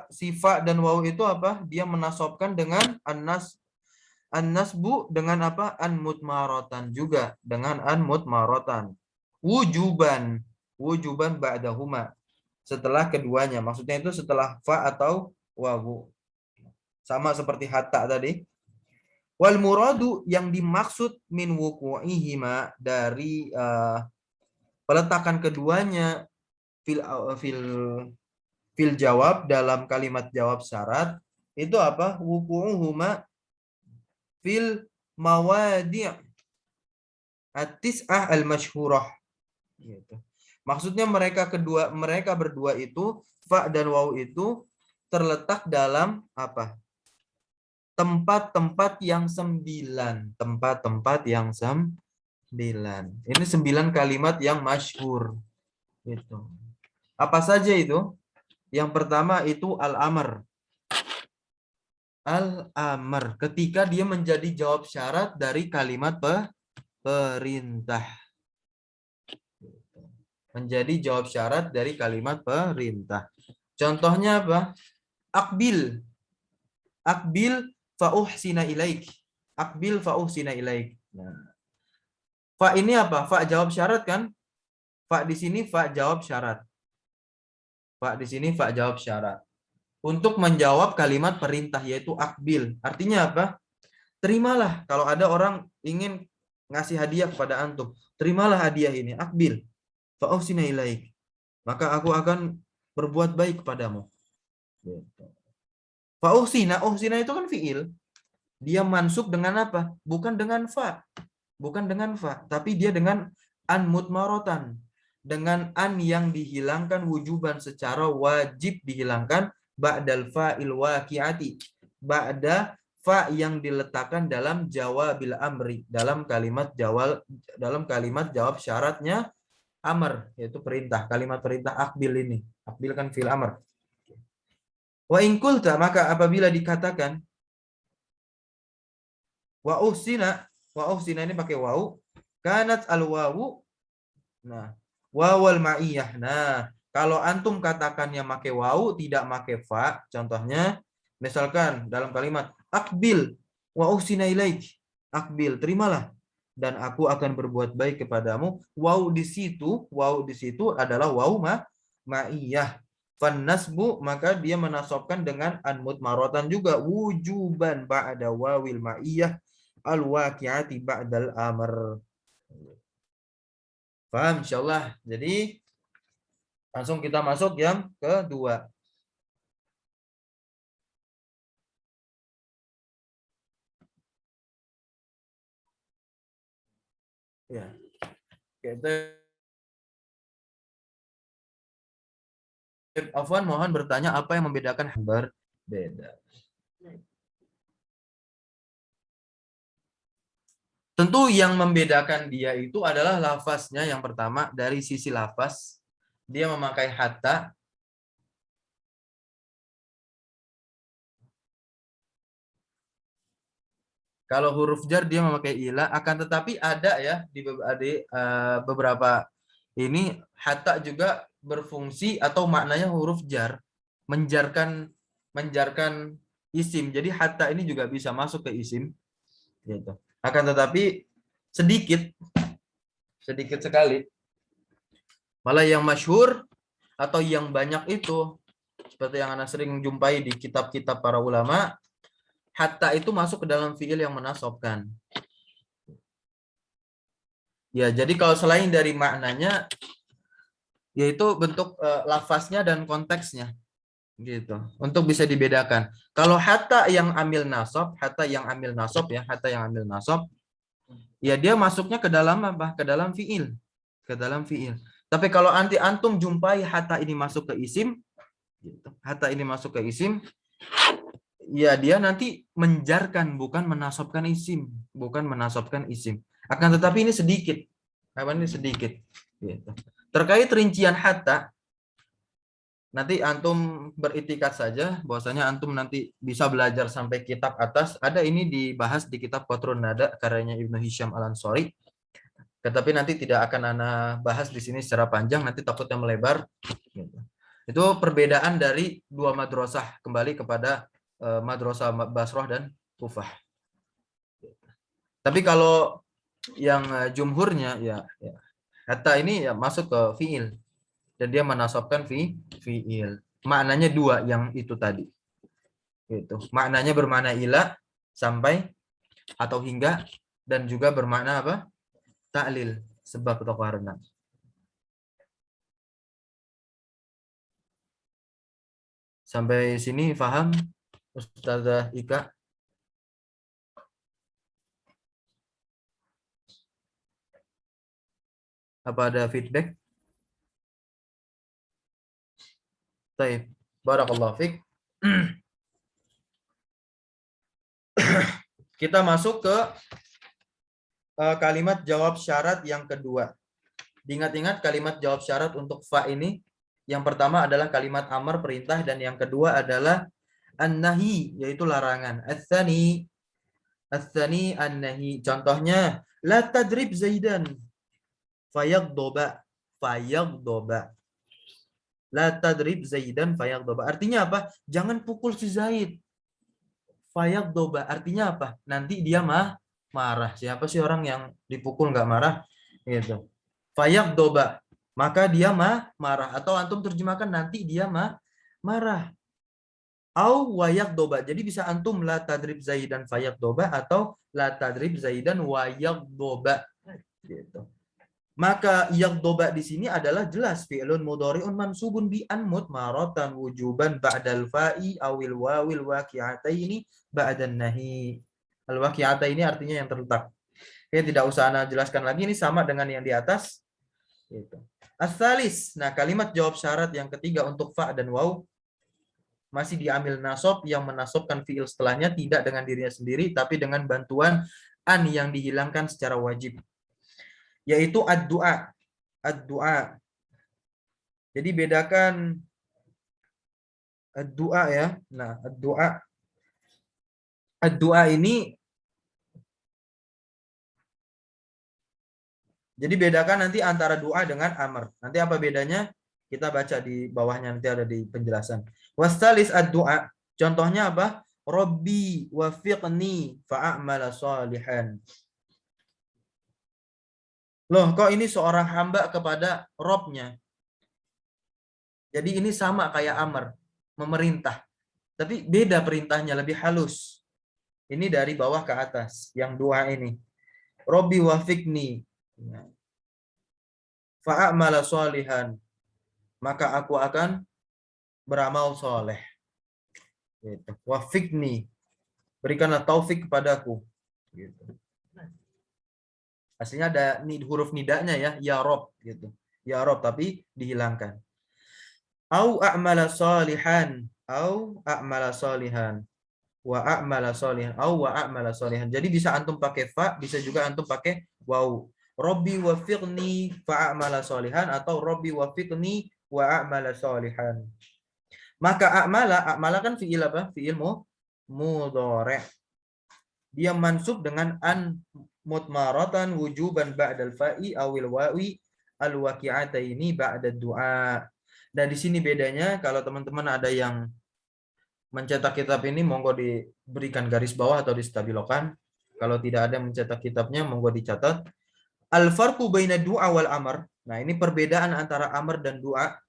Sifat dan waw itu apa? Dia menasabkan dengan an-nasbu dengan apa? An-mutmaratan juga, dengan an-mutmaratan. Wujuban ba'dahuma, setelah keduanya. Maksudnya itu setelah fa atau wawu. Sama seperti hatta tadi. Wal muradu, yang dimaksud min wuqu'ihima, dari peletakan keduanya fil fil jawab, dalam kalimat jawab syarat, itu apa? Wuqu'uhuma fil mawadi' at-tis'ah al-masyhurah. Gitu. Maksudnya mereka berdua itu, fa dan waw itu terletak dalam apa? Tempat-tempat yang 9. Tempat-tempat yang 9. Ini 9 kalimat yang masyhur. Gitu. Apa saja itu? Yang pertama itu al-amr. Al-amr, ketika dia menjadi jawab syarat dari kalimat perintah. Menjadi jawab syarat dari kalimat perintah. Contohnya apa? Akbil. Akbil fa'uhsina ilaik. Akbil fa'uhsina ilaik. Nah, fa ini apa? Fa jawab syarat kan? Fa di sini fa jawab syarat. Fa di sini fa jawab syarat. Untuk menjawab kalimat perintah, yaitu akbil. Artinya apa? Terimalah. Kalau ada orang ingin ngasih hadiah kepada antum, terimalah hadiah ini. Akbil fa'uhsina ilaik. Maka aku akan berbuat baik kepadamu. Fa'uhsina, uhsina itu kan fiil. Dia mansub dengan apa? Bukan dengan fa. Bukan dengan fa, tapi dia dengan an mutmarotan. Dengan an yang dihilangkan wujuban, secara wajib dihilangkan, ba'dal fa'il waqi'ati. Ba'da fa yang diletakkan dalam jawabil amri, dalam kalimat jawab syaratnya amr, yaitu perintah. Kalimat perintah akbil ini. Akbil kan fi'il amr. Wa in qulta, maka apabila dikatakan wa uhsina ini pakai waw, kanat al wawu, nah, wawal ma'iyah. Nah, kalau antum katakannya pakai waw, tidak pakai fa, contohnya misalkan dalam kalimat akbil wa uhsina ilaik. Akbil, terimalah dan aku akan berbuat baik kepadamu. Waw di situ adalah waw ma'iyah. Fan nasbu, maka dia menasabkan dengan an mutmaratan juga, wujuban ba'da wawil ma'iyah al waqi'ati ba'dal amr. Paham insyaallah. Jadi langsung kita masuk yang kedua. Ya. Kita Afwan, mohon bertanya, apa yang membedakan berbeda? Tentu yang membedakan dia itu adalah lafaznya. Yang pertama, dari sisi lafaz, dia memakai hatta. Kalau huruf jar dia memakai ila, akan tetapi ada ya di beberapa ini hatta juga berfungsi atau maknanya huruf jar, menjarkan isim. Jadi hatta ini juga bisa masuk ke isim, gitu. Akan tetapi sedikit sekali. Malah yang masyhur atau yang banyak itu, seperti yang Anda sering jumpai di kitab-kitab para ulama, hatta itu masuk ke dalam fiil yang menasabkan. Ya, jadi kalau selain dari maknanya, yaitu bentuk lafaznya dan konteksnya. Gitu. Untuk bisa dibedakan. Kalau hatta yang ambil nasab, hatta yang ambil nasab, ya dia masuknya ke dalam apa? Ke dalam fiil. Ke dalam fiil. Tapi kalau anti antum jumpai hatta ini masuk ke isim, gitu. Hatta ini masuk ke isim, ya dia nanti menjarkan, bukan menasabkan isim, Akan tetapi ini sedikit. Ini sedikit. Gitu. Terkait rincian hatta, nanti antum beritikat saja bahwasanya antum nanti bisa belajar sampai kitab atas. Ada ini dibahas di kitab Qatrun Nada karyanya Ibnu Hisham Al-Ansari. Tetapi nanti tidak akan ana bahas di sini secara panjang, nanti takutnya melebar. Itu perbedaan dari dua madrasah kembali kepada madrasah Basrah dan Kufah. Tapi kalau yang jumhurnya ya hatta ini ya masuk ke fiil. Dan dia menasabkan fiil. Maknanya dua yang itu tadi. Gitu. Maknanya bermakna ila sampai atau hingga, dan juga bermakna apa? Ta'lil, sebab atau karena. Sampai sini paham Ustazah Ika? Apa ada feedback? Baik, barakallahu fiik. Kita masuk ke kalimat jawab syarat yang kedua. Diingat-ingat kalimat jawab syarat untuk fa ini, yang pertama adalah kalimat amar, perintah, dan yang kedua adalah an-nahi, yaitu larangan. Ats-tsani an-nahi. Contohnya, la tadrib Zaidan fayagdoba. La tadrib Zaidan fayagdoba. Artinya apa? Jangan pukul si Zaid. Fayagdoba. Artinya apa? Nanti dia marah. Siapa sih orang yang dipukul nggak marah? Gitu. Fayagdoba. Maka dia marah. Atau antum terjemahkan nanti dia marah. Au wayagdoba. Jadi bisa antum la tadrib Zaidan fayagdoba atau la tadrib Zaidan wayagdoba. Gitu. Maka yagdoba di sini adalah jelas fi'lun mudhari'un mansubun bi an mutmaratan wujuban ba'dal fa'i awil wawil waqi'ataini ba'dan nahi. Al waqi'ataini artinya yang terletak. Oke, tidak usah ana jelaskan lagi, ini sama dengan yang di atas. Gitu. As-salis. Nah, kalimat jawab syarat yang ketiga untuk fa dan waw masih diambil nasab, yang menasabkan fi'il setelahnya tidak dengan dirinya sendiri tapi dengan bantuan an yang dihilangkan secara wajib. Yaitu ad-du'a. Ad-du'a. Jadi bedakan ad-du'a ya. Nah, ad-du'a. Ad-du'a ini, jadi bedakan nanti antara doa dengan amr. Nanti apa bedanya? Kita baca di bawahnya, nanti ada di penjelasan. Wastalis ad-du'a. Contohnya apa? Rabbi wafiqni fa'amala salihan. Loh, kok ini seorang hamba kepada Robnya? Jadi ini sama kayak amr, memerintah. Tapi beda perintahnya, lebih halus. Ini dari bawah ke atas, yang doa ini. Robbi wafiqni fa'amala salihan. Maka aku akan beramal soleh. Gitu. Wafiqni. Berikanlah taufik kepadaku. Gitu. Aslinya ada huruf nidanya ya Rob gitu. Ya Rob tapi dihilangkan. Au a'mala salihan, au a'mala salihan. Wa a'mala salihan, au wa a'mala salihan. Jadi bisa antum pakai fa, bisa juga antum pakai waw. Rabbi wafiqni fa a'mala salihan atau Rabbi wafiqni wa a'mala salihan. Maka a'mala kan fi'il apa? Fi'il mudhari'. Dia mansub dengan an mutmaratan wujuban ba'dal fa'i awil wawi al-waqi'ataini ba'da du'a. Dan di sini bedanya, kalau teman-teman ada yang mencetak kitab ini, monggo diberikan garis bawah atau distabilokan. Kalau tidak ada yang mencetak kitabnya, monggo dicatat. Al-farqu baina du'a wal amr. Nah, ini perbedaan antara amr dan du'a.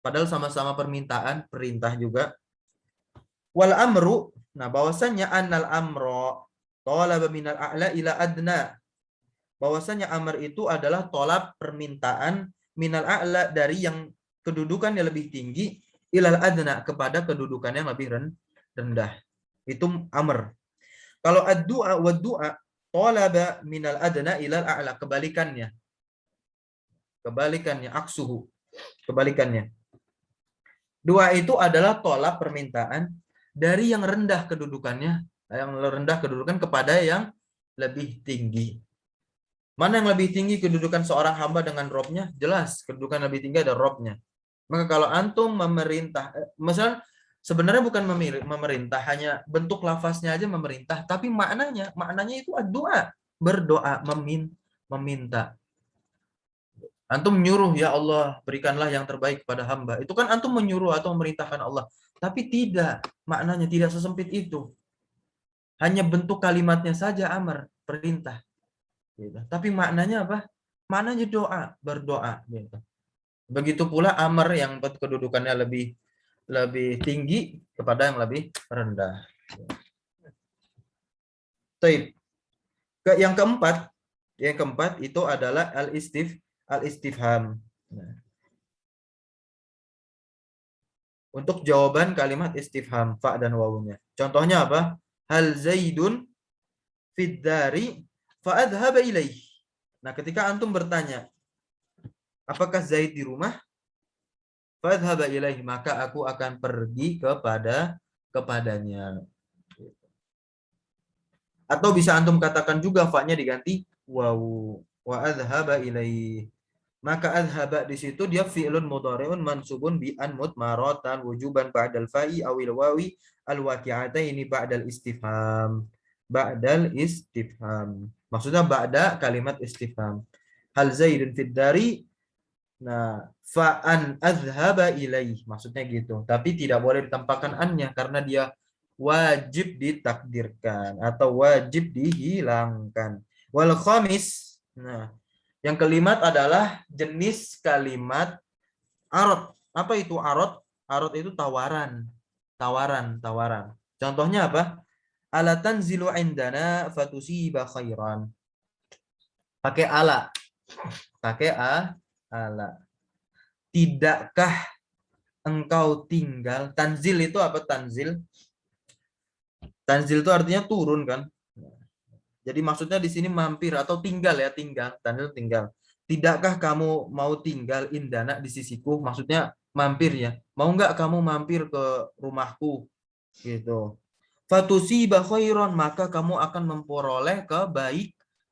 Padahal sama-sama permintaan, perintah juga. Wal amru, nah bahwasannya annal amro tolab minal a'la ila adna. Bahwasanya amr itu adalah tolab permintaan minal a'la, dari yang kedudukannya lebih tinggi, ilal adna, kepada kedudukan yang lebih rendah. Itu amr. Kalau ad-du'a wa du'a talaba minal adna ilal a'la, kebalikannya. Kebalikannya, aksuhu. Kebalikannya. Dua itu adalah tolak permintaan dari yang rendah kedudukannya, kepada yang lebih tinggi. Mana yang lebih tinggi kedudukan seorang hamba dengan Robnya? Jelas, kedudukan lebih tinggi ada Robnya. Maka kalau antum memerintah, misalnya sebenarnya bukan memerintah, hanya bentuk lafaznya aja memerintah, tapi maknanya itu doa, berdoa, meminta. Antum menyuruh, ya Allah, berikanlah yang terbaik kepada hamba. Itu kan antum menyuruh atau memerintahkan Allah. Tapi tidak, maknanya tidak sesempit itu. Hanya bentuk kalimatnya saja amar, perintah. Gitu. Tapi maknanya apa? Maknanya doa, berdoa. Gitu. Begitu pula amar yang kedudukannya lebih tinggi kepada yang lebih rendah. Taib. Yang keempat itu adalah al-istifham. Nah, untuk jawaban kalimat istifham fa dan wawunya. Contohnya apa? Hal Zaidun fid dari fa adhaba ilaih. Nah, ketika antum bertanya, apakah Zaid di rumah? Fa adhaba ilaih, maka aku akan pergi kepadanya. Atau bisa antum katakan juga fa-nya diganti wawu, wa adhaba ilaih. Maka adhaba di situ dia fi'lun mudhari'un mansubun bi an mudmaratan wujuban ba'dal fa'i awil wawi al waqi'ataini ba'dal istifham. Ba'dal istifham. Maksudnya ba'da kalimat istifham. Hal Zaidun fid dari, nah, fa'an adhaba ilaih. Maksudnya gitu. Tapi tidak boleh ditambahkan annya karena dia wajib ditakdirkan atau wajib dihilangkan. Wal khamis, nah, yang kelima adalah jenis kalimat arad. Apa itu arad? Arad itu tawaran. Tawaran. Contohnya apa? Ala tanzilu indana fatusiba khairan. Pakai ala. Ala. Tidakkah engkau tinggal? Tanzil itu apa tanzil? Tanzil itu artinya turun kan? Jadi maksudnya di sini mampir atau tinggal ya, tanzil tinggal. Tidakkah kamu mau tinggal indana di sisiku? Maksudnya mampir ya. Mau nggak kamu mampir ke rumahku? Gitu. Fatusiba khairan, maka kamu akan memperoleh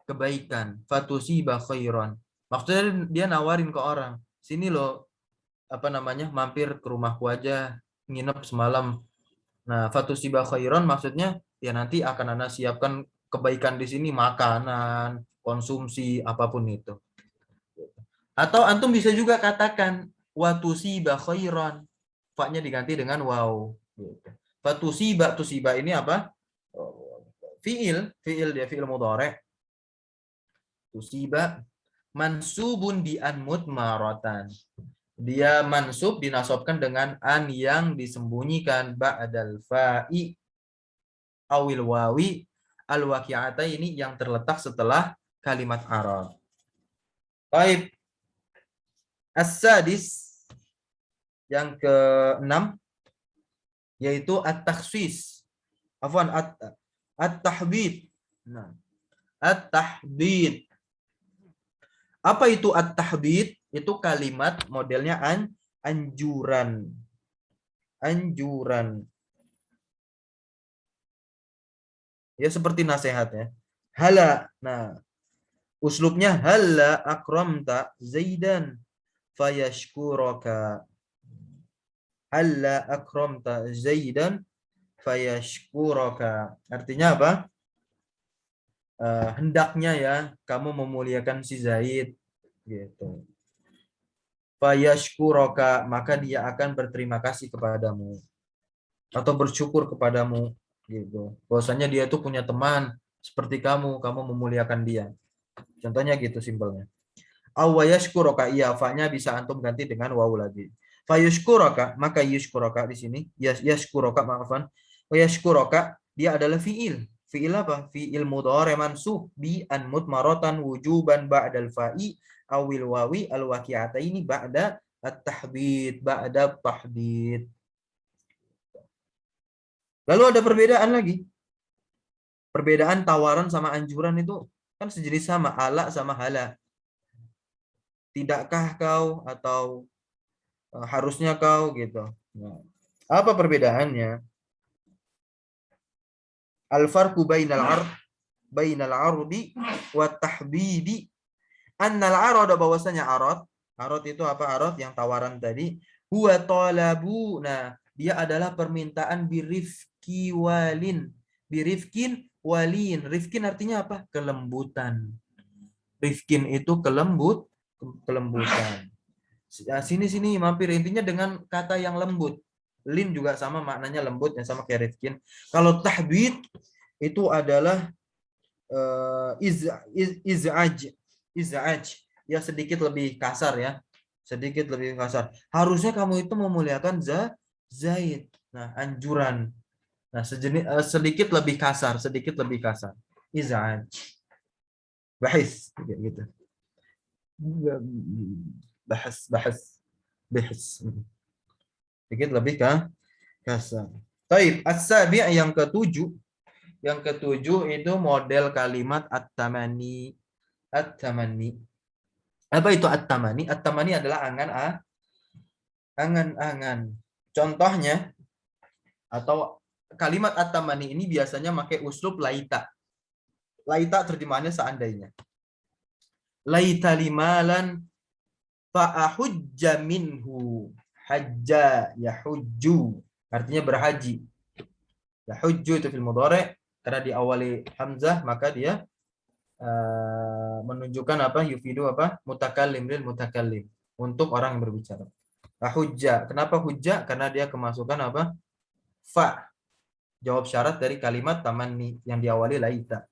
kebaikan. Fatusiba khairan. Maksudnya dia nawarin ke orang. Sini loh, mampir ke rumahku aja, nginep semalam. Nah, fatusiba khairan maksudnya ya nanti akan Anda siapkan kebaikan di sini, makanan, konsumsi, apapun itu. Atau antum bisa juga katakan watusiba khairan. Fa-nya diganti dengan waw. Fatusiba, tusiba ini apa? Fiil dia fiil mudhari'. Tusiba mansubun bi an mudmaratan. Dia mansub dinasobkan dengan an yang disembunyikan ba'dal fa'i awil wawi al waqi'ata, ini yang terletak setelah kalimat arad. Baik. As-sadis, yang ke-6, yaitu at-takhsis. Afwan, at-tahbid. Nah, at-tahbid. Apa itu at-tahbid? Itu kalimat modelnya anjuran. Anjuran. Ya seperti nasihat ya. Hala. Nah, uslubnya hala akramta Zaidan fayashkuraka. Hala akramta Zaidan fayashkuraka. Artinya apa? Hendaknya ya kamu memuliakan si Zaid gitu. Fayashkuraka, maka dia akan berterima kasih kepadamu atau bersyukur kepadamu gitu. Bahwasanya dia itu punya teman seperti kamu memuliakan dia. Contohnya gitu simpelnya. Awayashkuraka, iya, fa-nya bisa antum ganti dengan waw lagi. Fayashkuraka, maka yushkuraka di sini yashkuraka, maafan. Wayashkuraka dia adalah fiil. Fi'il apa? Fi'il mudhari mansub bi an mudmaratan wujuban ba'dal fa'i awil wawi al waqi'ataini ba'da at-tahdid, ba'da tahdid. Lalu ada perbedaan lagi. Perbedaan tawaran sama anjuran itu kan sejenis sama, ala sama hala. Tidakkah kau atau harusnya kau gitu. Nah, apa perbedaannya? Al-farqu bainal ardi wa tahbidi. Annal arada, bahwasanya arad itu apa? Arad yang tawaran tadi, huwa talabu. Nah, dia adalah permintaan birifki walin. Birifkin walin. Rifkin artinya apa? Kelembutan. Rifkin itu kelembutan. Sini mampir, intinya dengan kata yang lembut. Lin juga sama maknanya lembut, yang sama kayak rifkin. Kalau tahbid itu adalah iz'aj, ya sedikit lebih kasar ya. Sedikit lebih kasar. Harusnya kamu itu memuliakan Zaid. Nah, anjuran. Nah, sedikit lebih kasar, Iz'aj. Bahis gitu. Bahas. Sedikit lebih kasar. Taib, as-sabi' yang ketujuh. Yang ketujuh itu model kalimat at-tamani. At-tamani. Apa itu at-tamani? At-tamani adalah angan-angan. Contohnya, atau kalimat at-tamani ini biasanya pakai uslub laita. Laita terjemahannya seandainya. Laita limalan fa'ahujja minhu. Hajja yahujju. Artinya berhaji. Yahujju itu fil mudhari'. Karena diawali hamzah, maka dia menunjukkan apa? Yufidu apa? Mutakallim lil mutakallim. Untuk orang yang berbicara. Hujjah. Kenapa hujjah? Karena dia kemasukan apa? Fa. Jawab syarat dari kalimat tamanni yang diawali laita.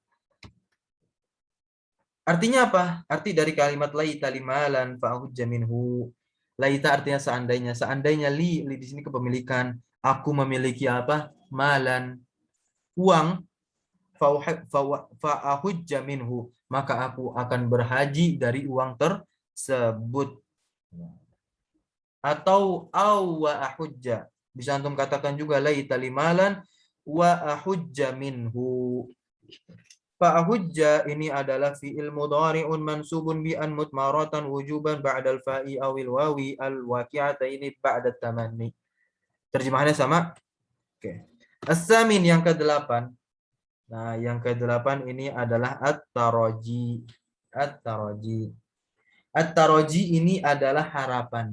Artinya apa? Arti dari kalimat laita limalan fa hujja minhu. Laita artinya seandainya. Seandainya li di sini kepemilikan. Aku memiliki apa? Malan. Uang. Fa'ahujja minhu, maka aku akan berhaji dari uang tersebut. Atau wa ahujja, bisa antum katakan juga laita limalan wa ahujja minhu. Fa'ahujja ini adalah fi'il mudhari'un mansubun bi an mutmaratan wujuban ba'dal fa'i awil wawi al waqi'ataini ba'da tamanni. Terjemahannya sama? Oke. As-samin yang ke-8. Nah, yang ke-8 ini adalah at-taraji. At-taraji. At-taraji ini adalah harapan.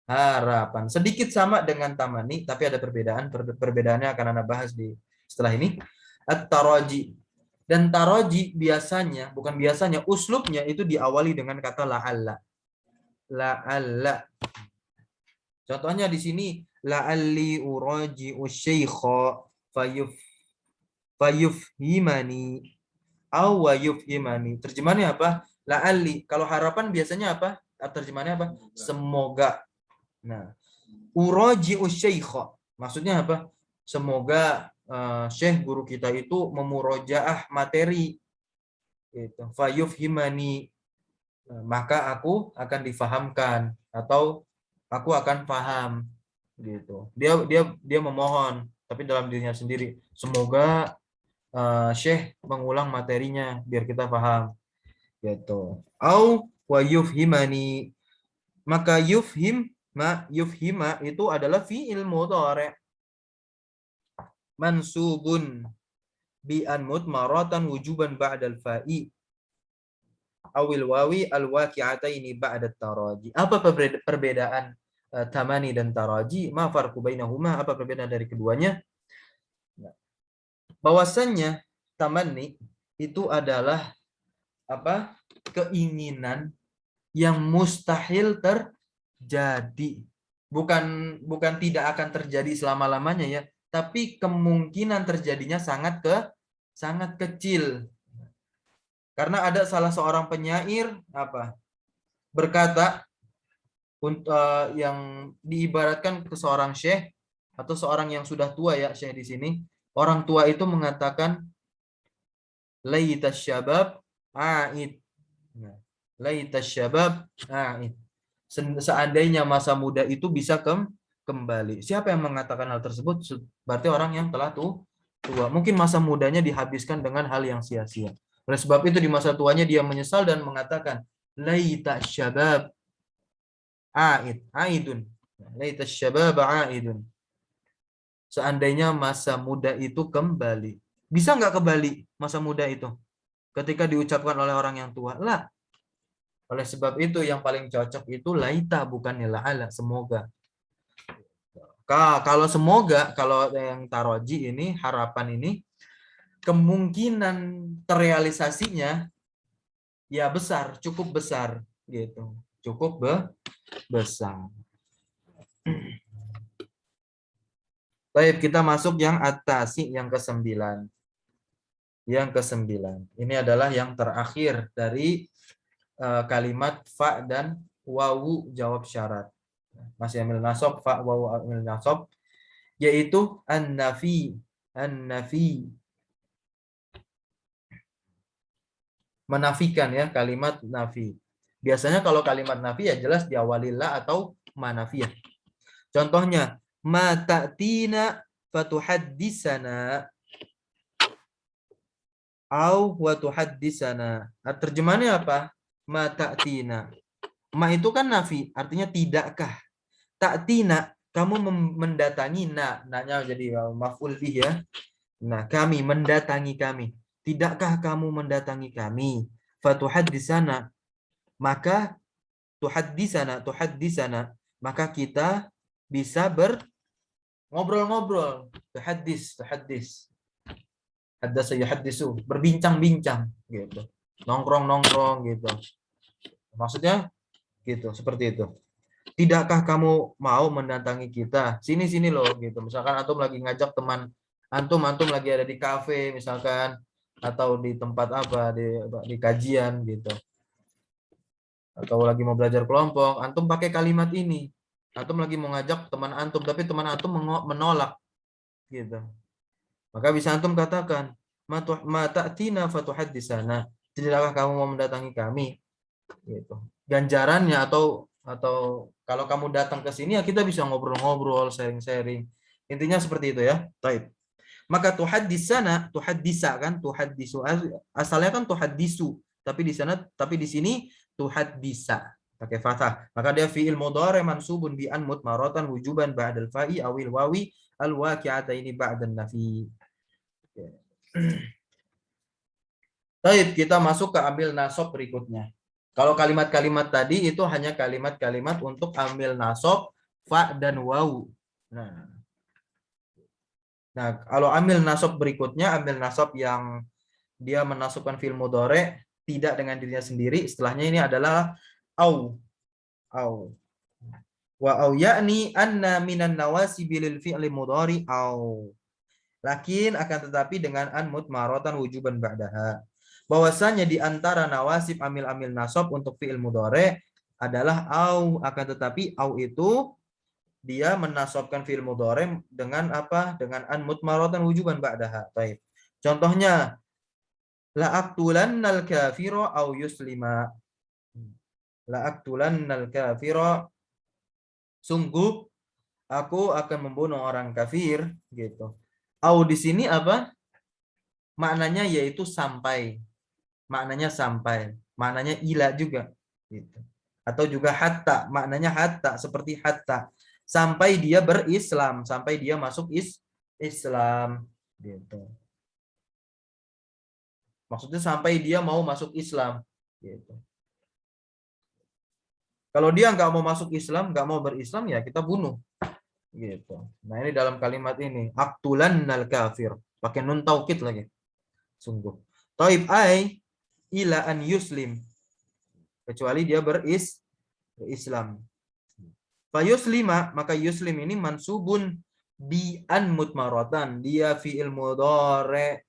Harapan. Sedikit sama dengan tamani, tapi ada perbedaan. Perbedaannya akan Anda bahas setelah ini. At-taraji. Dan taraji biasanya, bukan biasanya, uslubnya itu diawali dengan kata la'alla. La'alla. Contohnya di sini, la'alli uraji'u syaikha fayufhimani aw yufhimani. Terjemahannya apa? La'alli. Kalau harapan biasanya apa? Terjemahannya apa? Semoga. Nah, uraji'u syaikha. Maksudnya apa? Semoga syekh guru kita itu memurojaah materi. Gitu. Fayufhimani. Maka aku akan difahamkan atau aku akan paham. Gitu. Dia memohon, tapi dalam dirinya sendiri. Semoga Syekh mengulang materinya biar kita paham gitu. Au wa yufhimani, maka yufhima itu adalah fi'il mudhari' mansubun bi an mutmaratan wujuban ba'dal fa'i awil wawi al waqi'ataini ba'da taraji. Apa perbedaan tamani dan taraji? Ma farqu bainahuma? Apa perbedaan dari keduanya? Bahwasannya tamanni itu adalah apa? Keinginan yang mustahil terjadi. Bukan tidak akan terjadi selama-lamanya ya, tapi kemungkinan terjadinya sangat kecil. Karena ada salah seorang penyair apa? Berkata yang diibaratkan ke seorang syekh atau seorang yang sudah tua ya, syekh di sini. Orang tua itu mengatakan Laita syabab a'id. Nah, laita syabab a'id. Seandainya masa muda itu bisa kembali. Siapa yang mengatakan hal tersebut? Berarti orang yang telah tua. Mungkin masa mudanya dihabiskan dengan hal yang sia-sia. Oleh sebab itu di masa tuanya dia menyesal dan mengatakan, laita syabab a'id. A'idun. Laita syabab a'idun. Seandainya masa muda itu kembali. Bisa nggak kembali masa muda itu? Ketika diucapkan oleh orang yang tua. Lah. Oleh sebab itu yang paling cocok itu laita, bukannya la'ala. Semoga. Kalau semoga, kalau yang taroji ini, harapan ini, kemungkinan terrealisasinya ya besar, cukup besar gitu. Cukup besar. Baik, kita masuk yang atasi, yang ke-9. Yang ke-9. Ini adalah yang terakhir dari kalimat fa dan wawu jawab syarat. Masih amil nasab, fa wawu amil nasab, yaitu an-nafi. An-nafi. Menafikan ya, kalimat nafi. Biasanya kalau kalimat nafi ya jelas diawali la atau manafiyah. Contohnya, ma ta'tina fatuhaddisana au wa tuhaddisana. Terjemahannya apa? Ma ta'tina. Ma itu kan nafi, artinya tidakkah. Ta'tina, kamu mendatangi na. Na-nya jadi maf'ul bih ya. Nah, kami mendatangi kami. Tidakkah kamu mendatangi kami? Fatuhaddisana. Maka tuhaddisana, maka kita bisa ngobrol-ngobrol. Tuhaddis. Haddasa yuhaddisu, berbincang-bincang gitu. Nongkrong-nongkrong gitu. Maksudnya gitu, seperti itu. Tidakkah kamu mau mendatangi kita? Sini loh gitu. Misalkan antum lagi ngajak teman antum lagi ada di kafe misalkan, atau di tempat apa, di kajian gitu. Atau lagi mau belajar kelompok, antum pakai kalimat ini. Antum lagi mau ngajak teman antum, tapi teman antum menolak gitu. Maka bisa antum katakan, ma ta'tina fatuhaddisana. Tidakkah kamu mau mendatangi kami? Gitu. Ganjarannya atau kalau kamu datang ke sini ya kita bisa ngobrol-ngobrol, sharing-sharing. Intinya seperti itu ya. Baik. Maka tuhaddisana, tuhaddisa kan, tuhaddisu. Asalnya kan tuhaddisu, tapi di sini tuhaddisa pakai fathah. Maka dia fi'il mudhari mansubun bi an mutmaratan wujuban ba'dal fa'i awil wawi al waqi'ataini ba'dan nafi. Baik, kita masuk ke ambil nasab berikutnya. Kalau kalimat-kalimat tadi itu hanya kalimat-kalimat untuk ambil nasab fa dan wawu. Nah, kalau ambil nasab berikutnya, ambil nasab yang dia menasabkan fi'il mudhari tidak dengan dirinya sendiri, setelahnya ini adalah au. Wa au yakni anna minan nawasibi lil fi'li mudhari au. Lakin akan tetapi dengan an mutmaratan wujuban ba'daha. Bahwasanya di antara nawasib amil-amil nasab untuk fi'il mudhari adalah au, akan tetapi au itu dia menasabkan fi'il mudhari dengan apa? Dengan an mutmaratan wujuban ba'daha. Baik. Contohnya la aqtulannal kafira au yuslima. La aqtulannal kafira, sungguh aku akan membunuh orang kafir gitu. Au di sini apa? Maknanya yaitu sampai. Maknanya sampai. Maknanya ila juga gitu. Atau juga hatta, maknanya hatta, seperti hatta. Sampai dia berislam, sampai dia masuk Islam gitu. Maksudnya sampai dia mau masuk Islam gitu. Kalau dia nggak mau masuk Islam, nggak mau berislam, ya kita bunuh gitu. Nah, ini dalam kalimat ini, aqtulannal kafir, pakai nun taukid lagi. Sungguh. Taib ai ila an yuslim, kecuali dia berislam. Fayuslima, maka yuslim ini mansubun bi an mutmaratan, dia fi'il mudhari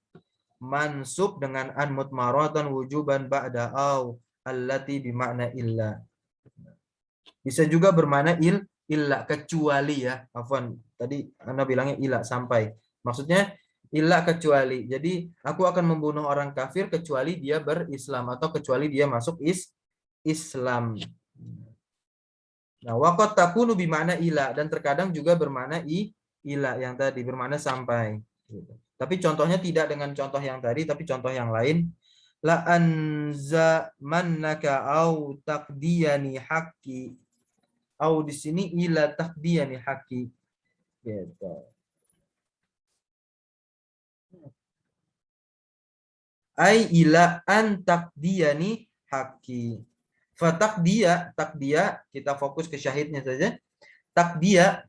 mansub dengan an mutmaratan wujuban ba'da au allati bimakna illa. Bisa juga bermakna illa, kecuali ya. Afwan, tadi Anda bilangnya illa, sampai. Maksudnya Illa kecuali. Jadi aku akan membunuh orang kafir kecuali dia berislam atau kecuali dia masuk Islam. Nah, waqat takunu bimana ila dan terkadang juga bermakna ila yang tadi bermakna sampai. Gitu. Tapi contohnya tidak dengan contoh yang tadi, tapi contoh yang lain. La anza mannaka au taqdiyani haqqi. Au di sini ila taqdiyani haqqi. Gitu. Ai ila an taqdiyani haqqi. Fatakdiya, takdiya, kita fokus ke syahidnya saja. Takdiya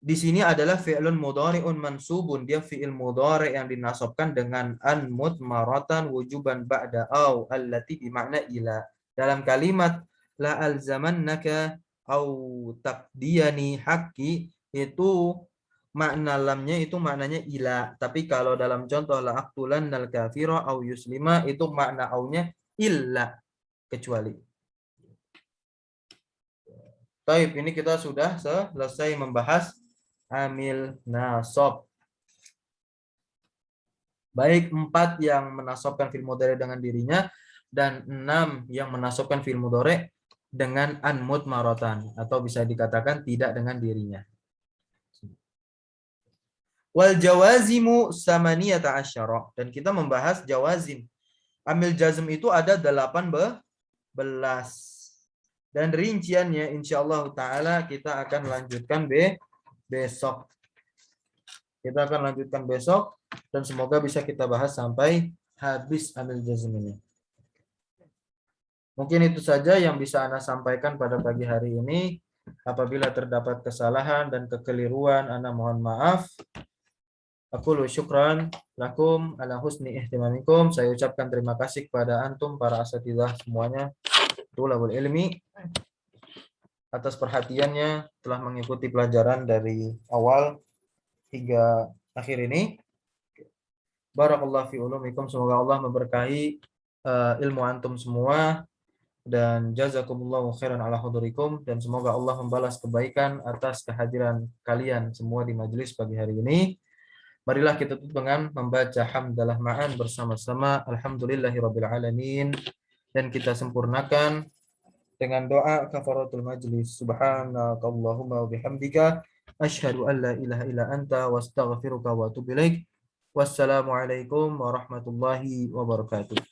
di sini adalah fi'lun mudhari'un mansubun. Dia fi'il mudhari' yang dinasabkan dengan an mudmaratan wujuban ba'da au allati bimakna ila. Dalam kalimat la alzamannaka au taqdiyani haqqi itu makna lamnya itu maknanya ila. Tapi kalau dalam contoh la aqtulannal kafira au yuslima itu makna aunya illa, kecuali. Baik, ini kita sudah selesai membahas amil nasab. Baik 4 yang menasabkan fi'il mudhari dengan dirinya dan 6 yang menasabkan fi'il mudhari dengan an mudmaratan atau bisa dikatakan tidak dengan dirinya. Wal jawazimu samaniyata asyara, dan kita membahas jawazim. Amil jazm itu ada 18 dan rinciannya insyaallah taala kita akan lanjutkan besok. Kita akan lanjutkan besok dan semoga bisa kita bahas sampai habis amil jazm ini. Mungkin itu saja yang bisa Ana sampaikan pada pagi hari ini. Apabila terdapat kesalahan dan kekeliruan, Ana mohon maaf. Aku syukran lakum ala husni ihtimamikum. Saya ucapkan terima kasih kepada antum para asatidzah semuanya, tulabul ilmi, atas perhatiannya telah mengikuti pelajaran dari awal hingga akhir ini. Barakallahu fi ulumikum. Semoga Allah memberkahi ilmu antum semua dan jazakumullahu khairan ala hudurikum, dan semoga Allah membalas kebaikan atas kehadiran kalian semua di majelis pagi hari ini. Marilah kita tutup dengan membaca hamdalah ma'an bersama-sama alhamdulillahirabbil alamin, dan kita sempurnakan dengan doa kafaratul majlis. Subhanakallahumma wa bihamdika asyhadu an la ilaha illa anta wastaghfiruka wa atubu ilaik. Wassalamualaikum warahmatullahi wabarakatuh.